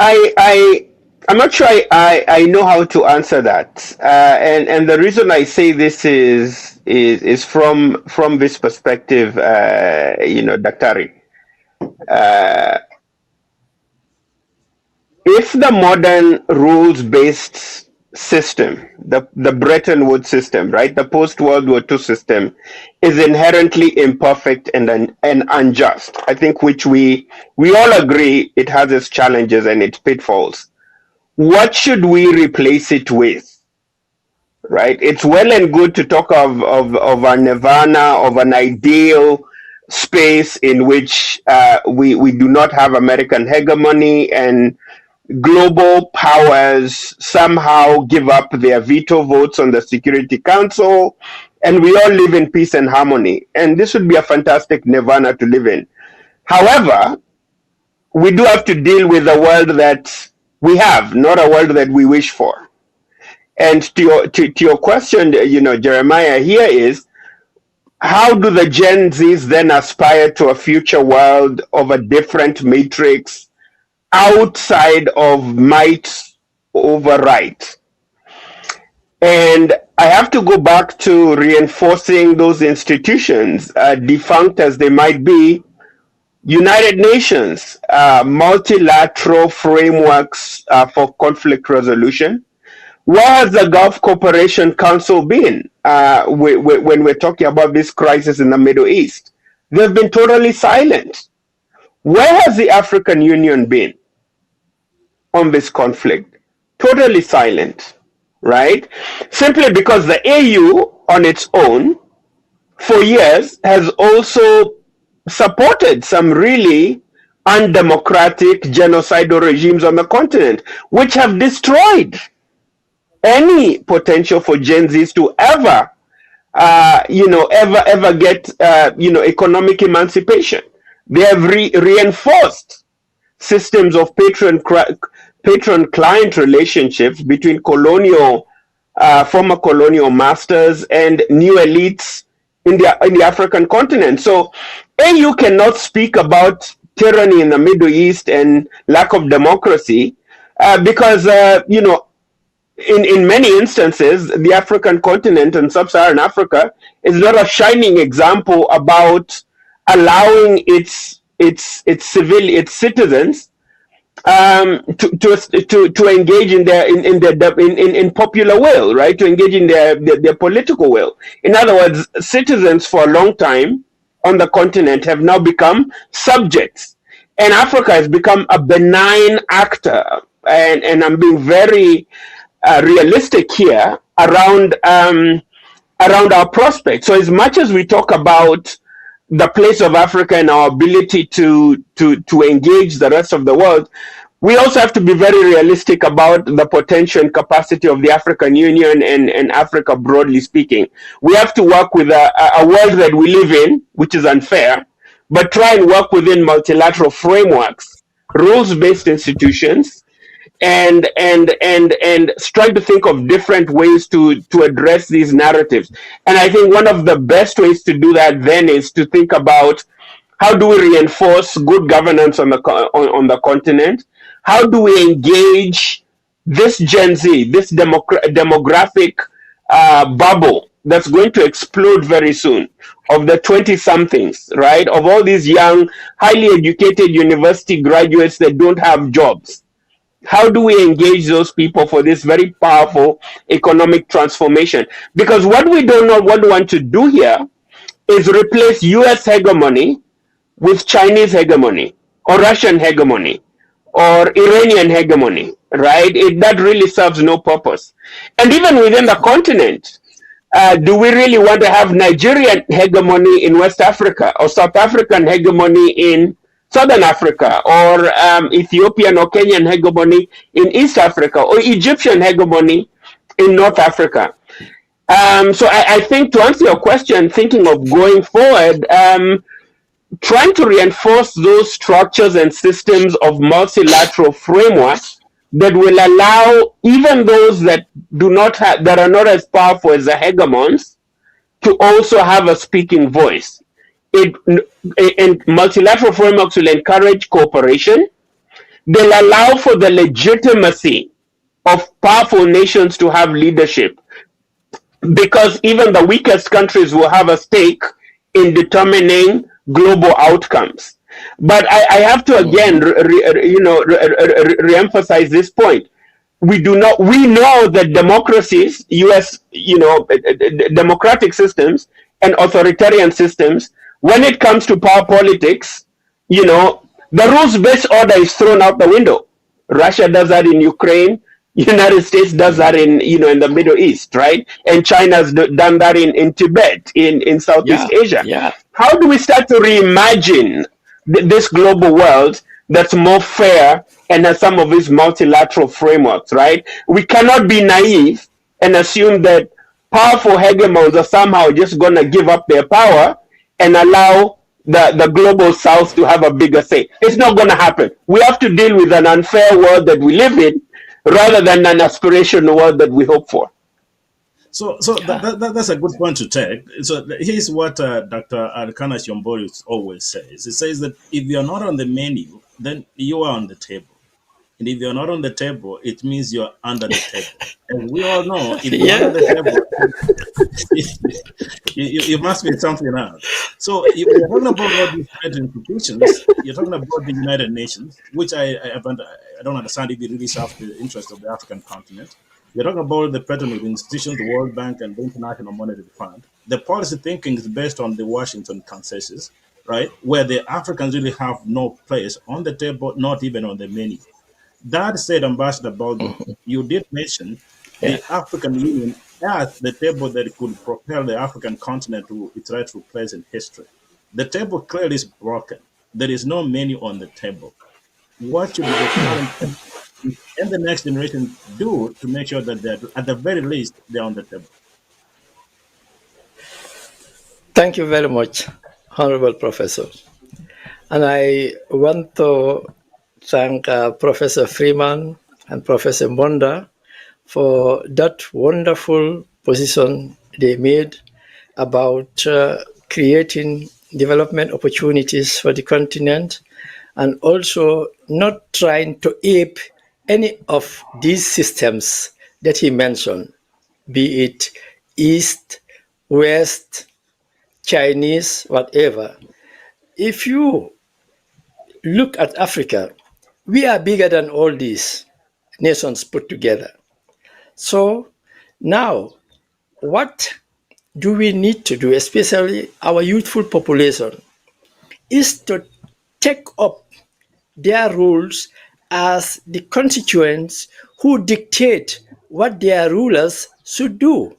I'm not sure I know how to answer that, and the reason I say this is from this perspective, Daktari. If the modern rules-based system, the Bretton Woods system, right, the post-World War II system, is inherently imperfect and unjust, I think, which we all agree it has its challenges and its pitfalls. What should we replace it with? Right? It's well and good to talk of a nirvana, of an ideal space in which we do not have American hegemony and global powers somehow give up their veto votes on the Security Council, and we all live in peace and harmony. And this would be a fantastic nirvana to live in. However, we do have to deal with the world that we have, not a world that we wish for. And to your question, Jeremiah, here is, how do the Gen Zs then aspire to a future world of a different matrix outside of might over right? And I have to go back to reinforcing those institutions, defunct as they might be. United Nations, multilateral frameworks for conflict resolution. Where has the Gulf Cooperation Council been when we're talking about this crisis in the Middle East? They've been totally silent. Where has the African Union been on this conflict? Totally silent, right? Simply because the AU on its own for years has also supported some really undemocratic genocidal regimes on the continent, which have destroyed any potential for Gen Zs to ever get economic emancipation. They have reinforced systems of patron-client relationships between former colonial masters and new elites in the African continent. So AU cannot speak about tyranny in the Middle East and lack of democracy because in many instances, the African continent and sub-Saharan Africa is not a shining example about allowing its citizens to engage in popular will, right? To engage in their political will. In other words, citizens for a long time on the continent have now become subjects. And Africa has become a benign actor. And I'm being very realistic here around our prospects. So as much as we talk about the place of Africa and our ability to engage the rest of the world, we also have to be very realistic about the potential and capacity of the African Union and Africa broadly speaking. We have to work with a world that we live in, which is unfair, but try and work within multilateral frameworks, rules-based institutions, and trying to think of different ways to address these narratives. And I think one of the best ways to do that then is to think about how do we reinforce good governance on the continent? How do we engage this Gen Z, this demographic bubble that's going to explode very soon, of the 20-somethings, right? Of all these young, highly educated university graduates that don't have jobs. How do we engage those people for this very powerful economic transformation? Because what we don't want to do here is replace US hegemony with Chinese hegemony or Russian hegemony or Iranian hegemony, right? That really serves no purpose. And even within the continent, do we really want to have Nigerian hegemony in West Africa or South African hegemony in Southern Africa, or Ethiopian or Kenyan hegemony in East Africa, or Egyptian hegemony in North Africa? So I think, to answer your question, thinking of going forward, trying to reinforce those structures and systems of multilateral frameworks that will allow even those that are not as powerful as the hegemons to also have a speaking voice. And multilateral frameworks will encourage cooperation. They'll allow for the legitimacy of powerful nations to have leadership, because even the weakest countries will have a stake in determining global outcomes. But I have to again, re-emphasize this point. We know that democracies, U.S., democratic systems and authoritarian systems, when it comes to power politics, the rules-based order is thrown out the window. Russia does that in Ukraine. United States does that in the Middle East, right? And China's done that in Tibet, in Southeast Asia. Yeah. How do we start to reimagine this global world that's more fair and has some of these multilateral frameworks, right? We cannot be naive and assume that powerful hegemons are somehow just going to give up their power and allow the global south to have a bigger say. It's not going to happen. We have to deal with an unfair world that we live in rather than an aspirational world that we hope for. So that's a good point to take. So here's what Dr. Arkana Shombori always says. He says that if you're not on the menu, then you are on the table. And if you're not on the table, it means you're under the table. And we all know if you're under the table, you must be something else. So you're talking about all these great institutions. You're talking about the United Nations, which I don't understand if it really serves the interest of the African continent. You're talking about the patronage institutions, the World Bank and the International Monetary Fund. The policy thinking is based on the Washington consensus, right, where the Africans really have no place on the table, not even on the menu. That said, Ambassador Baldwin, you did mention the African Union as the table that could propel the African continent to its rightful place in history. The table clearly is broken. There is no menu on the table. What should the current and the next generation do to make sure that they're, at the very least, they're on the table? Thank you very much, Honorable Professor. And I want to thank Professor Freeman and Professor Monda for that wonderful position they made about creating development opportunities for the continent, and also not trying to ape any of these systems that he mentioned, be it East, West, Chinese, whatever. If you look at Africa, we are bigger than all these nations put together. So now, what do we need to do, especially our youthful population, is to take up their rules as the constituents who dictate what their rulers should do.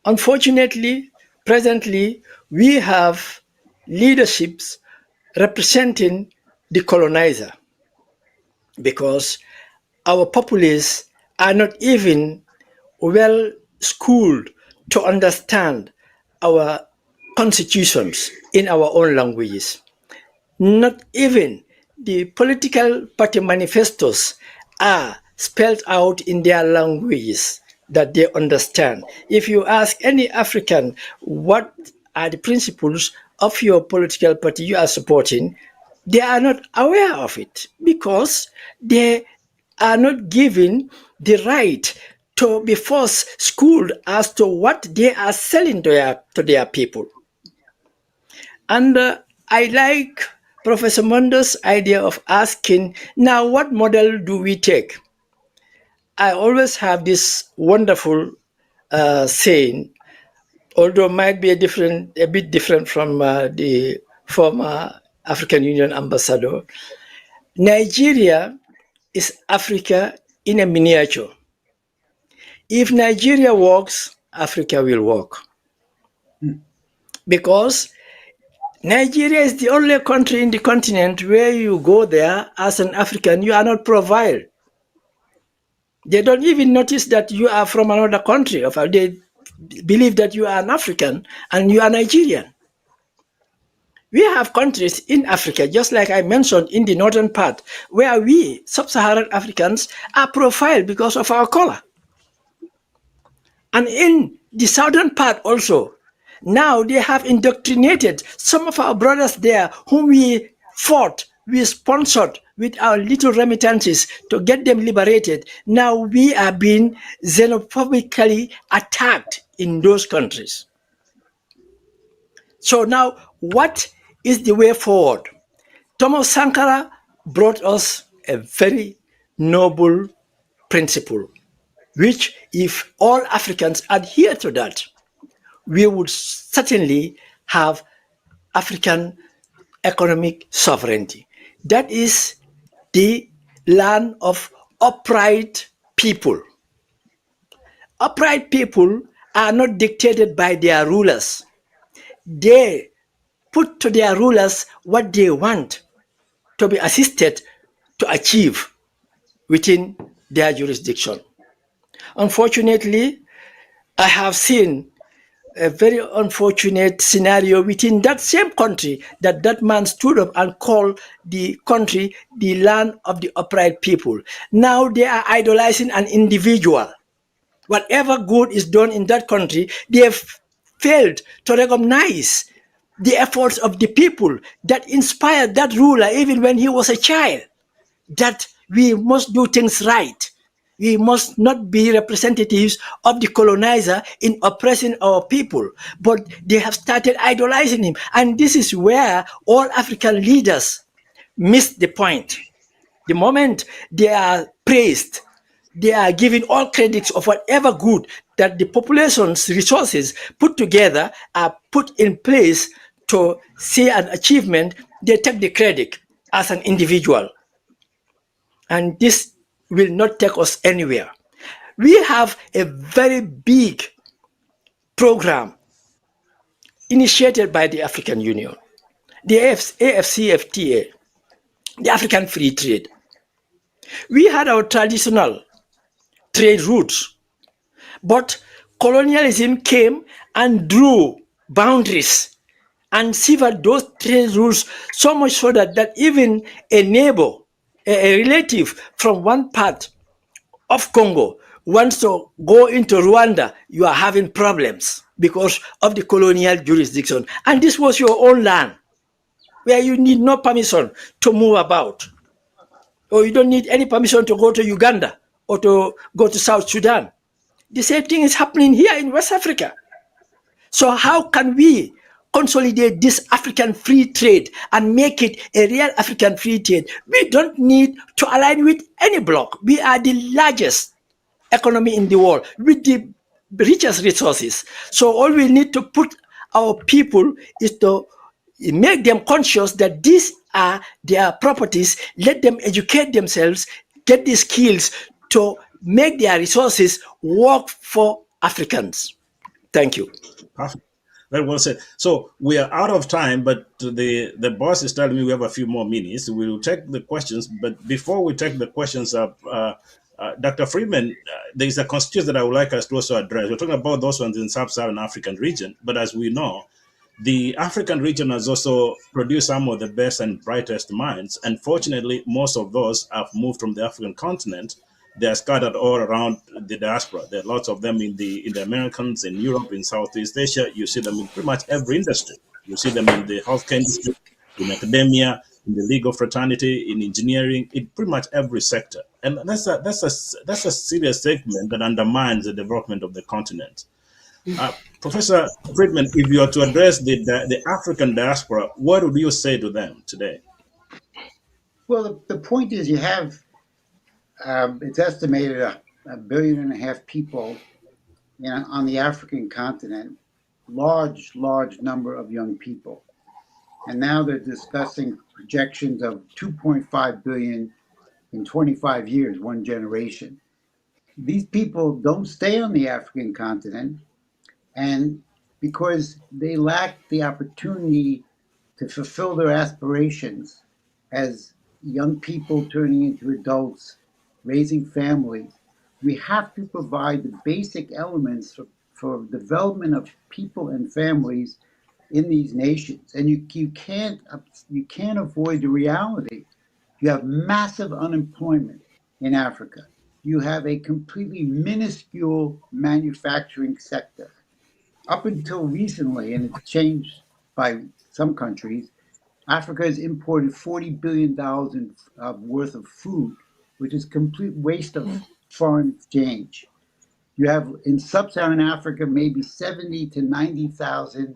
Unfortunately, presently, we have leaderships representing the colonizer because our populace are not even well schooled to understand our constitutions in our own languages. Not even the political party manifestos are spelled out in their languages that they understand. If you ask any African what are the principles of your political party you are supporting, they are not aware of it because they are not given the right to be first schooled as to what they are selling to their people. And I like Professor Mondo's idea of asking, now what model do we take? I always have this wonderful saying, although might be a bit different from the former African Union ambassador. Nigeria is Africa in a miniature. If Nigeria works, Africa will work. Because Nigeria is the only country in the continent where you go there as an African, you are not profiled. They don't even notice that you are from another country. They believe that you are an African and you are Nigerian. We have countries in Africa, just like I mentioned in the northern part, where we, sub-Saharan Africans, are profiled because of our color. And in the southern part also, now they have indoctrinated some of our brothers there whom we fought, we sponsored with our little remittances to get them liberated. Now we are being xenophobically attacked in those countries. So now what is the way forward? Thomas Sankara brought us a very noble principle, which if all Africans adhere to that, we would certainly have African economic sovereignty. That is the land of upright people. Upright people are not dictated by their rulers. They put to their rulers what they want to be assisted to achieve within their jurisdiction. Unfortunately, I have seen a very unfortunate scenario within that same country that man stood up and called the country the land of the upright people. Now they are idolizing an individual. Whatever good is done in that country, they have failed to recognize the efforts of the people that inspired that ruler even when he was a child, that we must do things right. We must not be representatives of the colonizer in oppressing our people, but they have started idolizing him. And this is where all African leaders miss the point. The moment they are praised, they are given all credits of whatever good that the population's resources put together are put in place to see an achievement, they take the credit as an individual. And this will not take us anywhere. We have a very big program initiated by the African Union, the AFCFTA, the African Free Trade. We had our traditional trade routes, but colonialism came and drew boundaries and severed those trade routes so much so that even a neighbor, a relative from one part of Congo wants to go into Rwanda, you are having problems because of the colonial jurisdiction. And this was your own land where you need no permission to move about. Or you don't need any permission to go to Uganda or to go to South Sudan. The same thing is happening here in West Africa. So how can we consolidate this African free trade and make it a real African free trade? We don't need to align with any bloc. We are the largest economy in the world with the richest resources. So all we need to put our people is to make them conscious that these are their properties. Let them educate themselves, get the skills to make their resources work for Africans. Thank you. Perfect. Very well said. So we are out of time, but the boss is telling me we have a few more minutes. We will take the questions, but before we take the questions up, Dr. Freeman, there is a constituency that I would like us to also address. We're talking about those ones in sub-Saharan African region, but as we know, the African region has also produced some of the best and brightest minds. Unfortunately, most of those have moved from the African continent. They are scattered all around the diaspora. There are lots of them in the Americans, in Europe, in Southeast Asia. You see them in pretty much every industry. You see them in the healthcare industry, in academia, in the legal fraternity, in engineering, in pretty much every sector. And that's a serious segment that undermines the development of the continent. Professor Friedman, if you are to address the African diaspora, what would you say to them today? Well, the point is you have, it's estimated a billion and a half people on the African continent, large number of young people. And now they're discussing projections of 2.5 billion in 25 years, one generation. These people don't stay on the African continent, and because they lack the opportunity to fulfill their aspirations as young people turning into adults, raising families, we have to provide the basic elements for development of people and families in these nations. And you can't avoid the reality. You have massive unemployment in Africa. You have a completely minuscule manufacturing sector. Up until recently, and it's changed by some countries, Africa has imported $40 billion worth of food, which is complete waste of foreign exchange. You have in sub-Saharan Africa maybe 70 to 90,000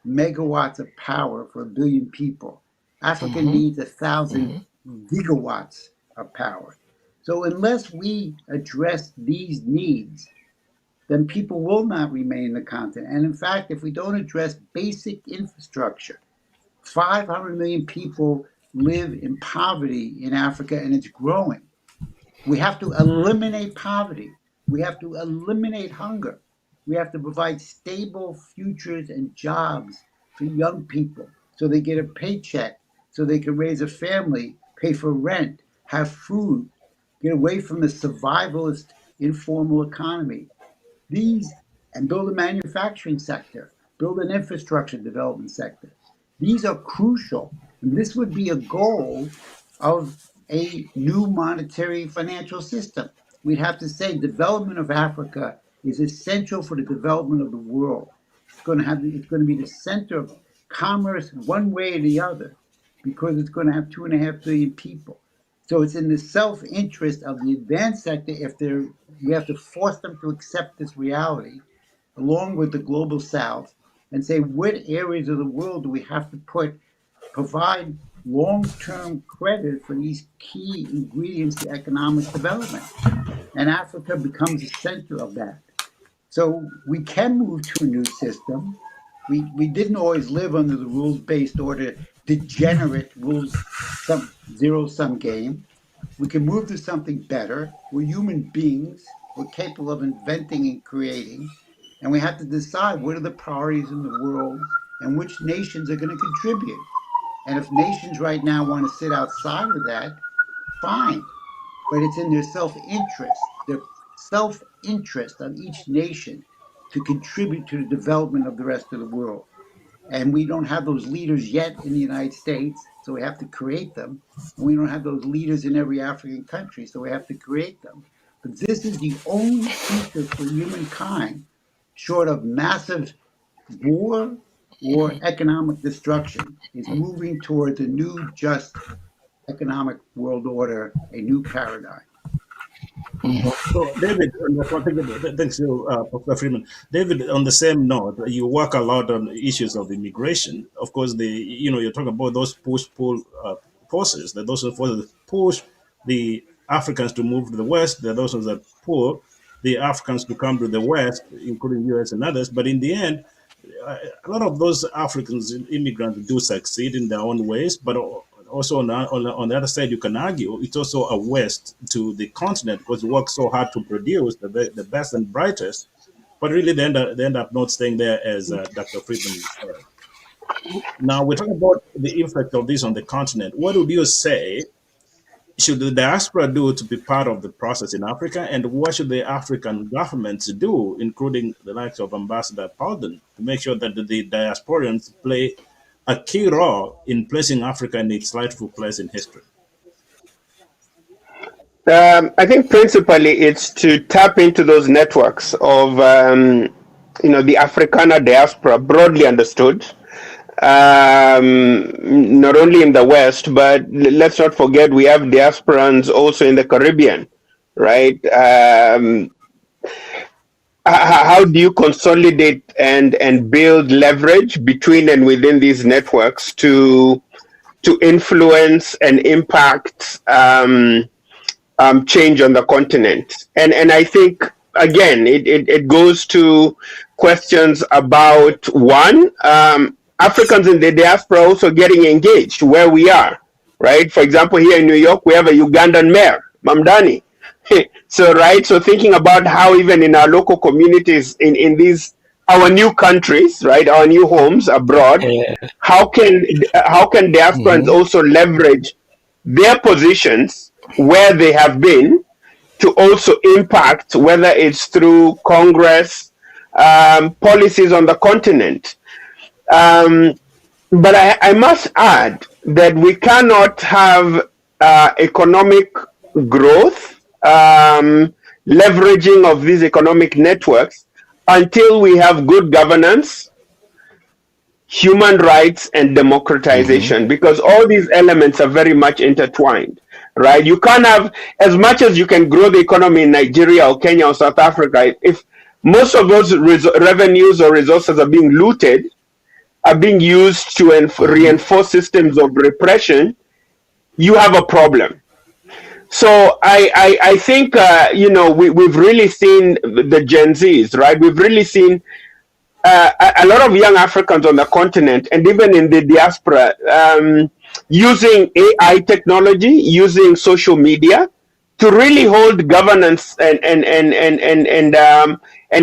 megawatts of power for a billion people. Africa needs 1,000 gigawatts of power. So unless we address these needs, then people will not remain in the continent. And in fact, if we don't address basic infrastructure, 500 million people live in poverty in Africa, and it's growing. We have to eliminate poverty. We have to eliminate hunger. We have to provide stable futures and jobs for young people so they get a paycheck, so they can raise a family, pay for rent, have food, get away from the survivalist informal economy. These, and build a manufacturing sector, build an infrastructure development sector. These are crucial. And this would be a goal of a new monetary financial system. We'd have to say development of Africa is essential for the development of the world. It's going to be the center of commerce one way or the other, because it's going to have 2.5 billion people. So it's in the self-interest of the advanced sector we have to force them to accept this reality along with the global south and say what areas of the world do we have to provide long-term credit for these key ingredients to economic development. And Africa becomes the center of that. So we can move to a new system. We didn't always live under the rules-based order, degenerate rules, some zero-sum game. We can move to something better. We're human beings. We're capable of inventing and creating. And we have to decide what are the priorities in the world and which nations are going to contribute. And if nations right now want to sit outside of that, fine. But it's in their self-interest of each nation to contribute to the development of the rest of the world. And we don't have those leaders yet in the United States, so we have to create them. And we don't have those leaders in every African country, so we have to create them. But this is the only future for humankind, short of massive war or economic destruction, is moving towards a new, just economic world order, a new paradigm. So, David, thanks you, Professor Freeman. David, on the same note, you work a lot on issues of immigration. Of course, you're talking about those push-pull forces. That those forces push the Africans to move to the West. There are those ones that pull the Africans to come to the West, including US and others. But in the end, a lot of those Africans immigrants do succeed in their own ways, but also on the other side, you can argue it's also a waste to the continent because we work so hard to produce the best and brightest, but really they end up not staying there, as Dr. Friedman said. Now, we're talking about the impact of this on the continent. What would you say should the diaspora do to be part of the process in Africa, and what should the African governments do, including the likes of Ambassador Paulden, to make sure that the diasporians play a key role in placing Africa in its rightful place in history? I think principally it's to tap into those networks of, the Africana diaspora, broadly understood, not only in the West, but let's not forget we have diasporans also in the Caribbean, right? How do you consolidate and build leverage between and within these networks to influence and impact change on the continent? And I think, again, it goes to questions about, one, Africans in the diaspora also getting engaged where we are, right? For example, here in New York, we have a Ugandan mayor, Mamdani. So thinking about how even in our local communities, in these, our new countries, right, our new homes abroad, how can diasporans also leverage their positions where they have been to also impact, whether it's through Congress, policies on the continent. But I must add that we cannot have economic growth, leveraging of these economic networks until we have good governance, human rights, and democratization, because all these elements are very much intertwined, right? You can't have, as much as you can grow the economy in Nigeria or Kenya or South Africa, if most of those revenues or resources are being looted, are being used to reinforce systems of repression, you have a problem. So I think, we've really seen the Gen Zs, right? We've really seen a lot of young Africans on the continent and even in the diaspora using AI technology, using social media to really hold governance and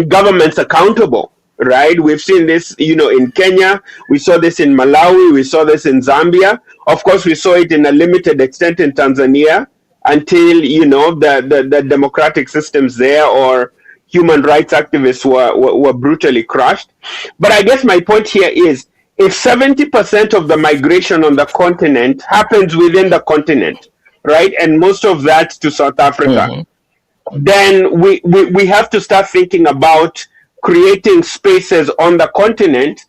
governments accountable. Right, we've seen this, in Kenya. We saw this in Malawi. We saw this in Zambia. Of course, we saw it in a limited extent in Tanzania until the democratic systems there or human rights activists were brutally crushed. But I guess my point here is, if 70% of the migration on the continent happens within the continent, right, and most of that to South Africa, then we have to start thinking about creating spaces on the continent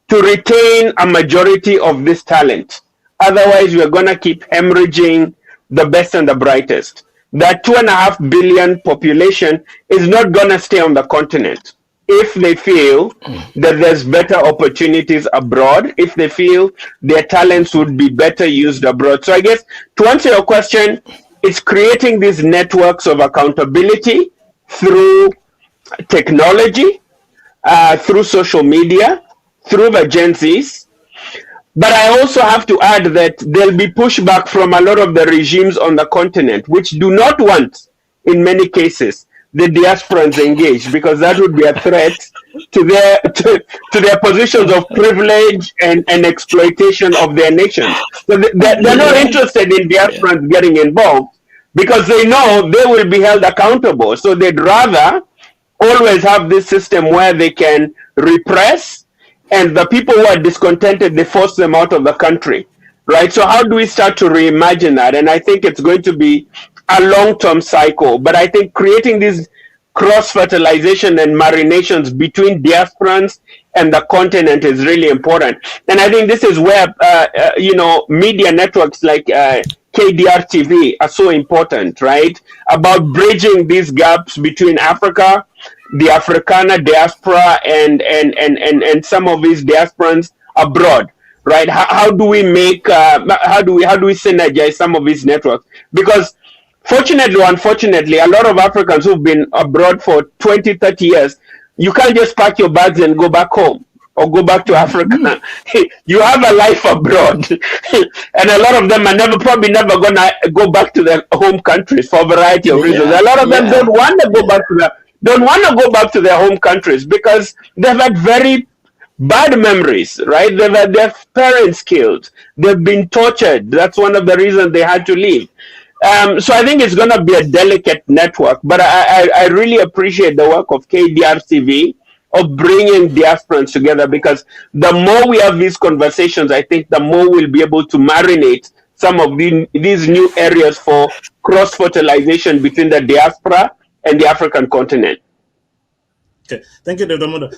to retain a majority of this talent. Otherwise, we're going to keep hemorrhaging the best and the brightest. That 2.5 billion population is not going to stay on the continent if they feel that there's better opportunities abroad, if they feel their talents would be better used abroad. So I guess to answer your question, it's creating these networks of accountability through technology, through social media, through the Gen Zs. But I also have to add that there'll be pushback from a lot of the regimes on the continent, which do not want, in many cases, the diasporans engaged, because that would be a threat to their positions of privilege and exploitation of their nations. So they're not interested in diasporans getting involved because they know they will be held accountable. So they'd rather always have this system where they can repress, and the people who are discontented, they force them out of the country, right? So how do we start to reimagine that? And I think it's going to be a long-term cycle, but I think creating these cross-fertilization and marinations between diasporans and the continent is really important. And I think this is where, media networks like KDRTV are so important, right? About bridging these gaps between Africa, the Africana diaspora, and some of these diasporans abroad, right? How do we make, how do we synergize some of these networks? Because fortunately or unfortunately, a lot of Africans who've been abroad for 20, 30 years, you can't just pack your bags and go back home or go back to Africa. You have a life abroad. And a lot of them are probably never going to go back to their home countries for a variety of reasons. A lot of them don't want to go back to their home countries because they've had very bad memories, right? They've had their parents killed. They've been tortured. That's one of the reasons they had to leave. So I think it's going to be a delicate network, but I really appreciate the work of KDRTV of bringing diasporans together, because the more we have these conversations, I think the more we'll be able to marinate some of these new areas for cross-fertilization between the diaspora and the African continent. Okay, thank you, Dr. Mondo.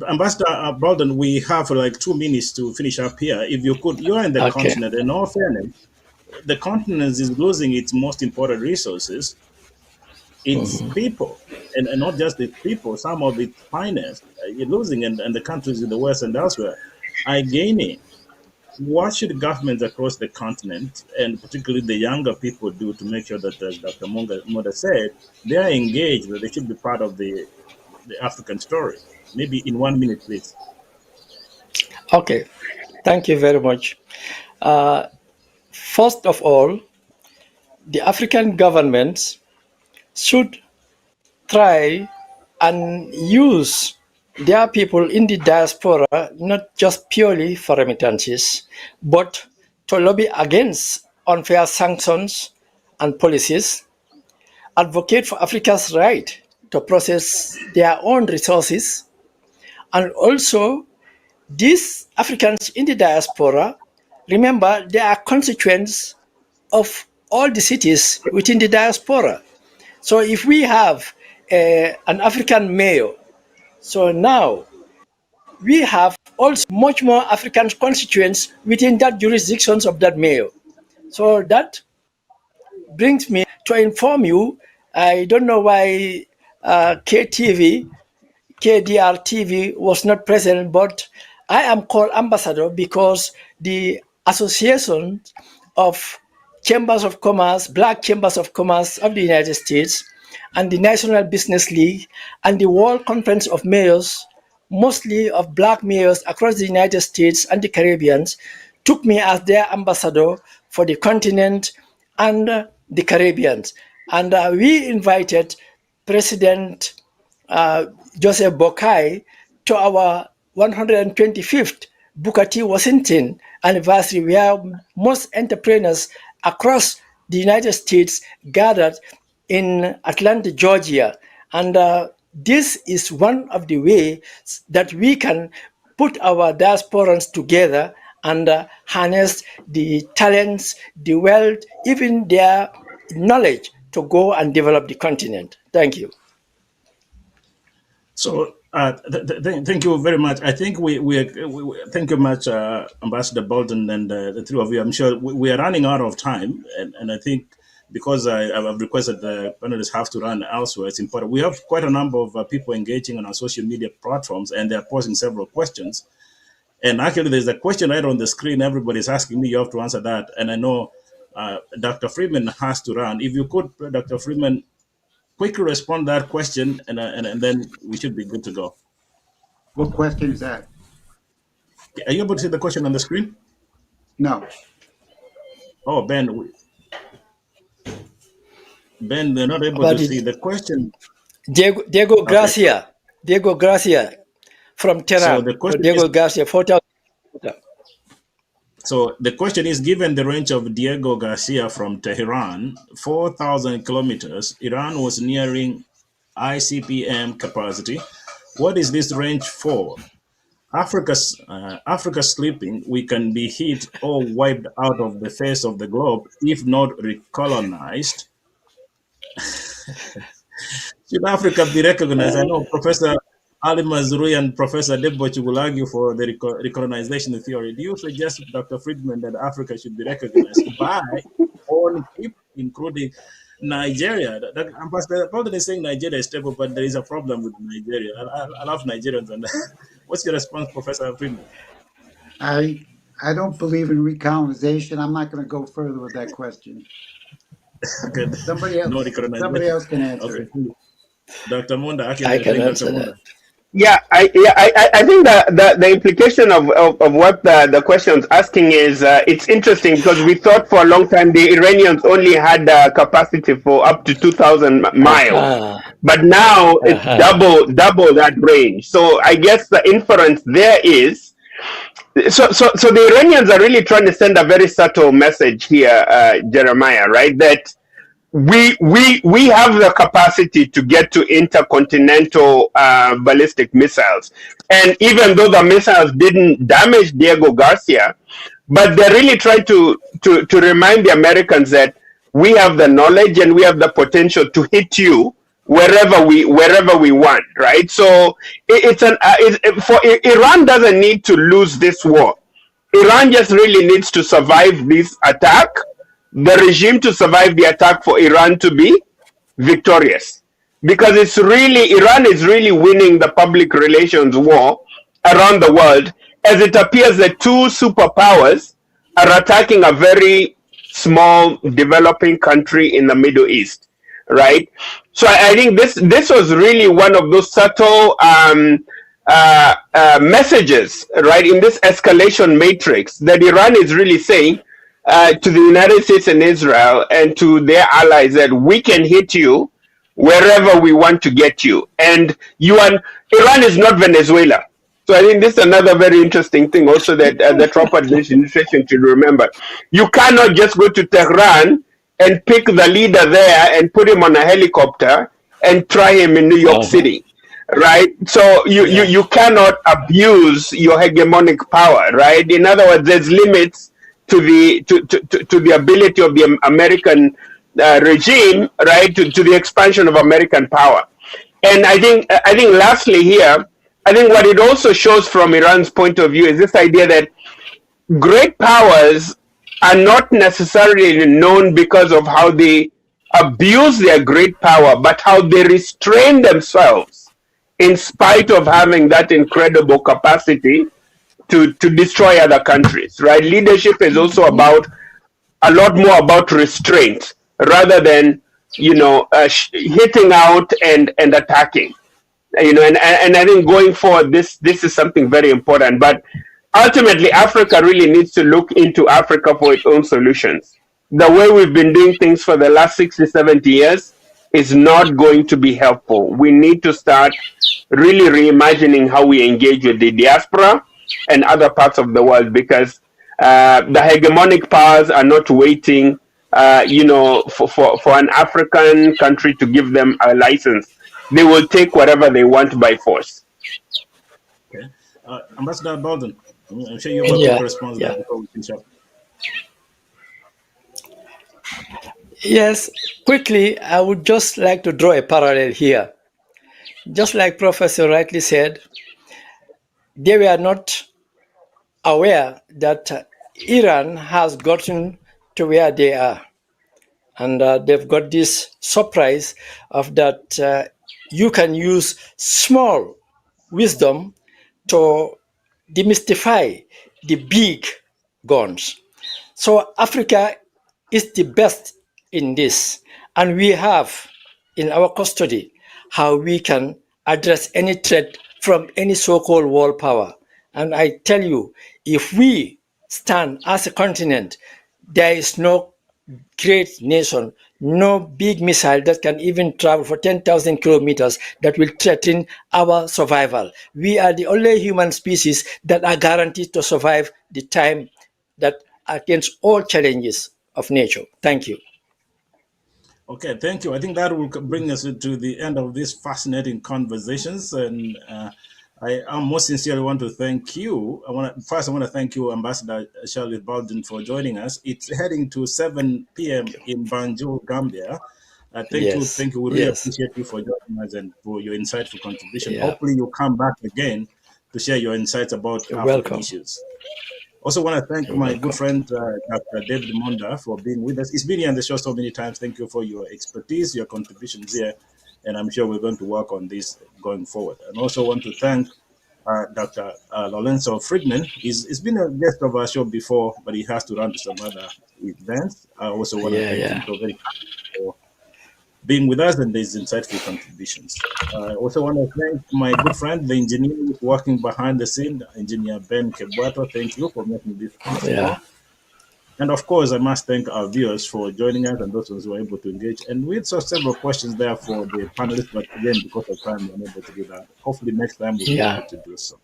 Ambassador Bolden, we have like 2 minutes to finish up here. If you could, you are in the continent, in all fairness, the continent is losing its most important resources, its people, and not just its people, some of its finest you're losing, and the countries in the West and elsewhere are gaining. What should governments across the continent, and particularly the younger people, do to make sure that, as Dr. Mondo said, they are engaged, that they should be part of the African story? Maybe in 1 minute, please. Okay, thank you very much. First of all, the African governments should try and use their people in the diaspora not just purely for remittances, but to lobby against unfair sanctions and policies, advocate for Africa's right to process their own resources, and also these Africans in the diaspora, remember, they are constituents of all the cities within the diaspora. So if we have an African mayor, so now we have also much more African constituents within that jurisdictions of that mayor. So that brings me to inform you, I don't know why KDRTV was not present, but I am called ambassador because the Association of Chambers of Commerce, Black Chambers of Commerce of the United States, and the National Business League, and the World Conference of Mayors, mostly of Black mayors across the United States and the Caribbean, took me as their ambassador for the continent and the Caribbean. And we invited President Joseph Boakai to our 125th Booker T. Washington anniversary, where most entrepreneurs across the United States gathered in Atlanta, Georgia. And this is one of the ways that we can put our diasporans together and harness the talents, the wealth, even their knowledge to go and develop the continent. Thank you. So thank you very much. I think we thank you much, Ambassador Bolton, and the three of you. I'm sure we are running out of time, and I think because I've requested the panelists have to run elsewhere, it's important. We have quite a number of people engaging on our social media platforms, and they're posing several questions. And actually, there's a question right on the screen. Everybody's asking me. You have to answer that. And I know Dr. Freeman has to run. If you could, Dr. Freeman, quickly respond to that question, and then we should be good to go. What question is that? Are you able to see the question on the screen? No. Oh, Ben, they're not able to see the question. Diego Gracia. Okay. Diego Gracia from Tehran. So the question Diego Gracia, 4,000. So the question is, given the range of Diego Garcia from Tehran, 4,000 kilometers, Iran was nearing ICBM capacity. What is this range for? Africa sleeping, we can be hit or wiped out of the face of the globe, if not recolonized. Should Africa be recognized? I know Professor Ali Mazrui and Professor Deboch will argue for the recolonization theory. Do you suggest, Dr. Friedman, that Africa should be recognized by all people, including Nigeria? Ambassador Bolden is saying Nigeria is stable, but there is a problem with Nigeria. I love Nigerians. And what's your response, Professor Friedman? I don't believe in recolonization. I'm not going to go further with that question. Okay. Somebody No else. Somebody recognition. else can answer Okay. it. Dr. Munda, I I can think Dr. answer Munda. that. I think the implication of what the question is asking is it's interesting because we thought for a long time the Iranians only had capacity for up to 2,000 miles, Aha. but now it's Aha. double that range. So I guess the inference there is so the Iranians are really trying to send a very subtle message here, Jeremiah, right? That we have the capacity to get to intercontinental ballistic missiles, and even though the missiles didn't damage Diego Garcia, but they're really trying to remind the Americans that we have the knowledge and we have the potential to hit you wherever we want, right? So Iran doesn't need to lose this war. Iran just really needs to survive this attack, the regime to survive the attack for Iran to be victorious. Because Iran is really winning the public relations war around the world, as it appears that two superpowers are attacking a very small developing country in the Middle East, right? So I think this was really one of those subtle messages, right, in this escalation matrix that Iran is really saying to the United States and Israel and to their allies that we can hit you wherever we want to get you. And Iran is not Venezuela. So I think this is another very interesting thing also that the Trump administration should remember. You cannot just go to Tehran and pick the leader there and put him on a helicopter and try him in New York City, right? So you cannot abuse your hegemonic power, right? In other words, there's limits to the ability of the American regime, right, to the expansion of American power. And I think lastly here, I think what it also shows from Iran's point of view is this idea that great powers are not necessarily known because of how they abuse their great power, but how they restrain themselves in spite of having that incredible capacity to destroy other countries, right? Leadership is also about a lot more about restraint rather than hitting out and attacking. And I think going forward, this is something very important. But ultimately, Africa really needs to look into Africa for its own solutions. The way we've been doing things for the last 60, 70 years is not going to be helpful. We need to start really reimagining how we engage with the diaspora and other parts of the world, because the hegemonic powers are not waiting, for an African country to give them a license. They will take whatever they want by force. Okay. Ambassador Baldwin, I'm sure you have a quick response there before we finish up. Yes, quickly, I would just like to draw a parallel here. Just like Professor rightly said, they were not aware that Iran has gotten to where they are. And they've got this surprise of that you can use small wisdom to demystify the big guns. So Africa is the best in this, and we have in our custody how we can address any threat from any so-called world power. And I tell you, if we stand as a continent, there is no great nation, no big missile that can even travel for 10,000 kilometers that will threaten our survival. We are the only human species that are guaranteed to survive the time that against all challenges of nature. Thank you. Okay, thank you. I think that will bring us to the end of these fascinating conversations, and I most sincerely want to thank you. I want to thank you, Ambassador Charlotte Baldwin, for joining us. It's heading to 7 p.m. in Banjul, Gambia. Thank you. We really appreciate you for joining us and for your insightful contribution. Hopefully, you'll come back again to share your insights about African issues. Also want to thank my good friend, Dr. David Monda, for being with us. He's been here on the show so many times. Thank you for your expertise, your contributions here, and I'm sure we're going to work on this going forward. And also want to thank Dr. Lorenzo Friedman. He's been a guest of our show before, but he has to run to some other events. I also want to thank him so very much for being with us and his insightful contributions. I also want to thank my good friend, the engineer who's working behind the scene, Engineer Ben Kebwato. Thank you for making this possible. And of course, I must thank our viewers for joining us and those who were able to engage. And we saw several questions there for the panelists, but again, because of time, we're unable to do that. Hopefully, next time we'll be able to do so.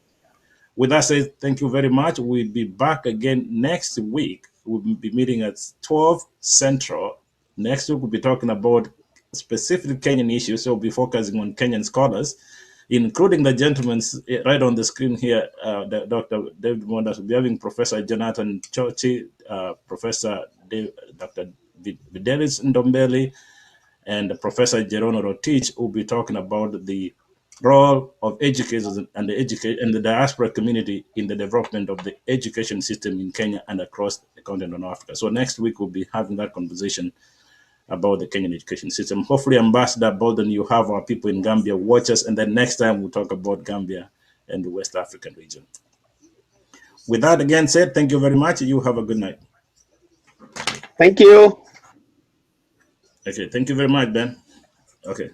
With that said, thank you very much. We'll be back again next week. We'll be meeting at 12 Central. Next week, we'll be talking about specific Kenyan issues. So we'll be focusing on Kenyan scholars, including the gentlemen right on the screen here, Dr. David Mondas. We'll be having Professor Jonathan Chochi, Professor Dr. Videlis Ndombele, and Professor Jerono Rotich, who will be talking about the role of educators and the diaspora community in the development of the education system in Kenya and across the continent of Africa. So next week we'll be having that conversation about the Kenyan education system. Hopefully, Ambassador Bolden, you have our people in Gambia watch us, and then next time we'll talk about Gambia and the West African region. With that again said, thank you very much. You have a good night. Thank you. Okay, thank you very much, Ben. Okay.